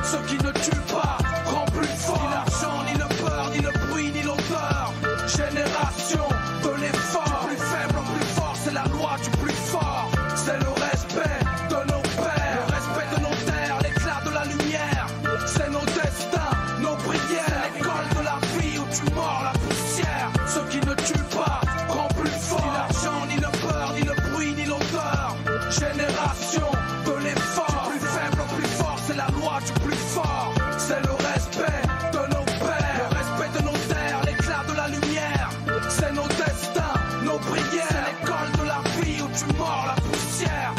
ce qui ne tue pas rend plus fort, ni l'argent, ni le peur, ni le bruit, ni l'odeur. Génération de l'effort, plus faible au plus fort, c'est la loi du plus fort. C'est le respect de nos pères, le respect de nos terres, l'éclat de la lumière. C'est nos destins, nos prières, l'école de la vie où tu mords la poussière. Ce qui ne tue pas rend plus fort, ni l'argent, ni le peur, ni le bruit, ni l'odeur. Génération de l'effort, plus faible au plus fort, c'est la loi du plus fort. C'est le respect de nos pères, le respect de nos terres, l'éclat de la lumière. C'est nos destins, nos prières, c'est l'école de la vie où tu mords la poussière.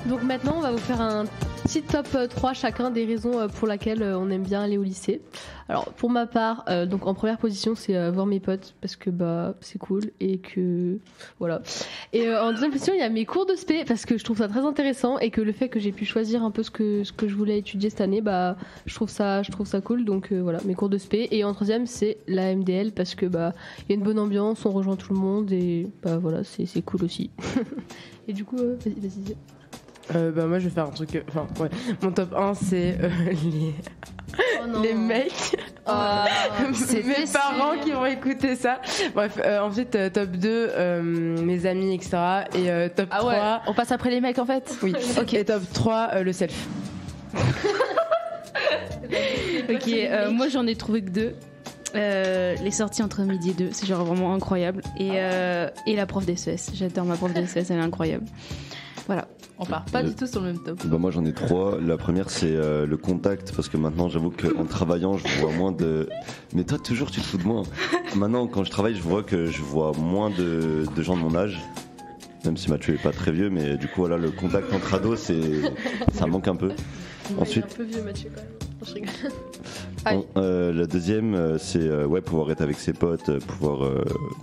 Donc maintenant, on va vous faire un petit top 3 chacun des raisons pour lesquelles on aime bien aller au lycée. Alors pour ma part, donc en première position, c'est voir mes potes parce que bah c'est cool et que voilà. Et en deuxième position, il y a mes cours de spé parce que je trouve ça très intéressant et que le fait que j'ai pu choisir un peu ce que je voulais étudier cette année, bah je trouve ça cool. Donc voilà, mes cours de spé. Et en troisième, c'est la MDL parce que bah il y a une bonne ambiance, on rejoint tout le monde et bah voilà, c'est cool aussi. Et du coup, vas-y. Moi je vais faire un truc. Ouais. Mon top 1 c'est les mecs. C'est mes parents qui vont écouter ça. Bref, ensuite top 2 mes amis etc. Et top 3 ouais, on passe après les mecs en fait. Oui. Ok. Et top 3 le self. Ok, moi j'en ai trouvé que 2. Les sorties entre midi et 2, c'est genre vraiment incroyable. Et la prof d'SES, j'adore ma prof d'SES, elle est incroyable. Voilà. On part pas du tout sur le même top. Moi j'en ai 3. La première c'est le contact, parce que maintenant j'avoue qu'en travaillant je vois moins de... Mais toi toujours tu te fous de moi. Maintenant quand je travaille je vois que je vois moins de gens de mon âge. Même si Mathieu est pas très vieux, mais du coup voilà, le contact entre ados ça manque un peu. Ensuite, il est un peu vieux Mathieu quand même. Je rigole. La deuxième c'est pouvoir être avec ses potes, pouvoir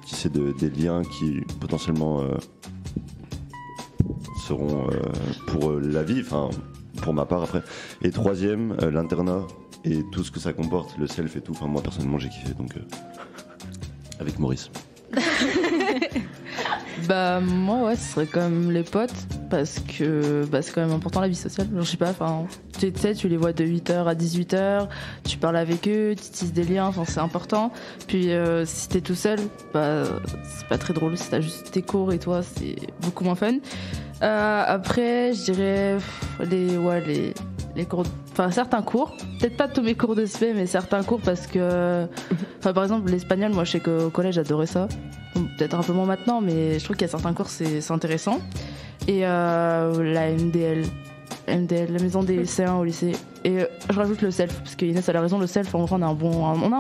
tisser des liens qui potentiellement seront pour la vie, enfin pour ma part après. Et troisième, l'internat et tout ce que ça comporte, le self et tout. Enfin moi personnellement j'ai kiffé, donc avec Maurice. Bah moi ouais, ce serait quand même les potes parce que c'est quand même important la vie sociale. Genre, je sais pas, enfin tu sais, tu les vois de 8h à 18h, tu parles avec eux, tu tisses des liens, enfin c'est important. Puis si t'es tout seul, bah c'est pas très drôle, si t'as juste tes cours et toi, c'est beaucoup moins fun. Après, je dirais les cours, enfin certains cours, peut-être pas tous mes cours de spé, mais certains cours parce que, enfin par exemple l'espagnol, moi je sais qu'au collège j'adorais ça, peut-être un peu moins maintenant, mais je trouve qu'il y a certains cours c'est intéressant. Et la MDL, la maison des lycéens au lycée. Et je rajoute le self, parce que Inès a la raison, le self, en vrai, on a un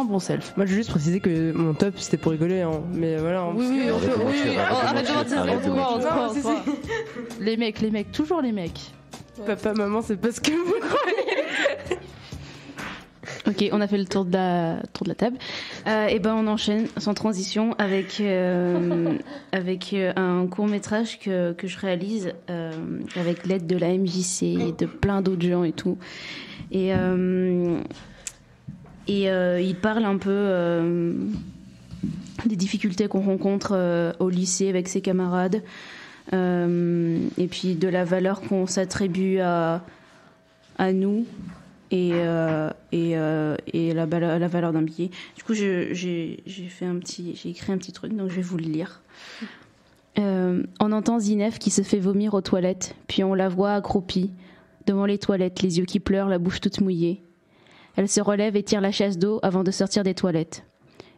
bon self. Moi, je veux juste préciser que mon top, c'était pour rigoler, hein. Mais voilà. Oui, arrête de mentir. Les mecs, toujours les mecs. Ouais. Papa, maman, c'est pas ce que vous croyez. Ok, on a fait le tour de la table. Et ben on enchaîne sans transition avec un court-métrage que je réalise avec l'aide de la MJC et de plein d'autres gens et tout. Et il parle un peu des difficultés qu'on rencontre au lycée avec ses camarades, et puis de la valeur qu'on s'attribue à nous. Et la valeur d'un billet. Du coup, j'ai écrit un petit truc, donc je vais vous le lire. On entend Zinef qui se fait vomir aux toilettes, puis on la voit accroupie, devant les toilettes, les yeux qui pleurent, la bouche toute mouillée. Elle se relève et tire la chasse d'eau avant de sortir des toilettes.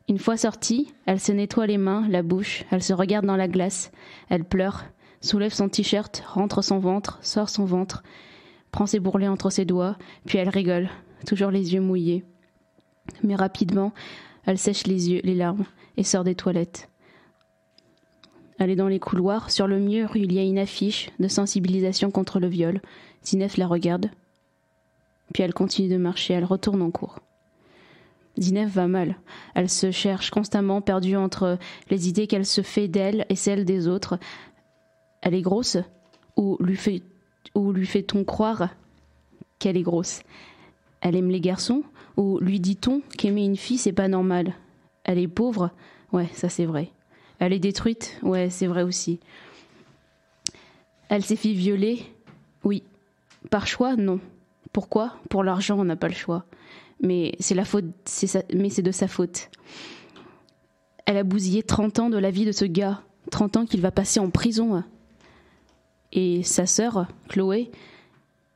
Une fois sortie, elle se nettoie les mains, la bouche, elle se regarde dans la glace, elle pleure, soulève son t-shirt, rentre son ventre, sort son ventre, prend ses bourrelets entre ses doigts, puis elle rigole, toujours les yeux mouillés. Mais rapidement, elle sèche les yeux, les larmes, et sort des toilettes. Elle est dans les couloirs. Sur le mur, il y a une affiche de sensibilisation contre le viol. Zineb la regarde. Puis elle continue de marcher. Elle retourne en cours. Zineb va mal. Elle se cherche constamment, perdue entre les idées qu'elle se fait d'elle et celles des autres. Elle est grosse ou lui fait-on croire qu'elle est grosse? Elle aime les garçons ou lui dit-on qu'aimer une fille, c'est pas normal? Elle est pauvre? Ouais, ça c'est vrai. Elle est détruite? Ouais, c'est vrai aussi. Elle s'est fait violer? Oui. Par choix? Non. Pourquoi? Pour l'argent, on n'a pas le choix. Mais c'est de sa faute. Elle a bousillé 30 ans de la vie de ce gars. 30 ans qu'il va passer en prison. Et sa sœur, Chloé,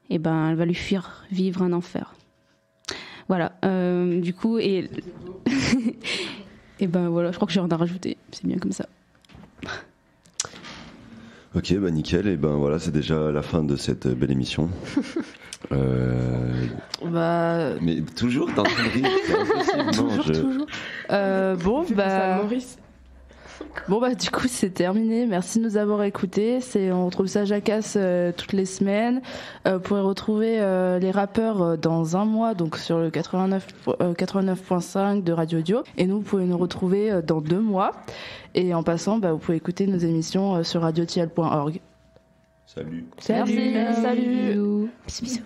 elle va lui fuir vivre un enfer. Voilà. Du coup, et voilà, je crois que j'ai rien à rajouter. C'est bien comme ça. Ok, nickel. Et voilà, c'est déjà la fin de cette belle émission. Mais toujours dans le rythme, c'est impossible. Toujours. Maurice. Du coup, c'est terminé. Merci de nous avoir écoutés. On retrouve Saja Cass toutes les semaines. Vous pourrez retrouver les rappeurs dans un mois, donc sur le 89.5 de Radio Audio. Et nous, vous pouvez nous retrouver dans 2 mois. Et en passant, vous pouvez écouter nos émissions sur radiotiel.org. Salut. Salut. Bisous.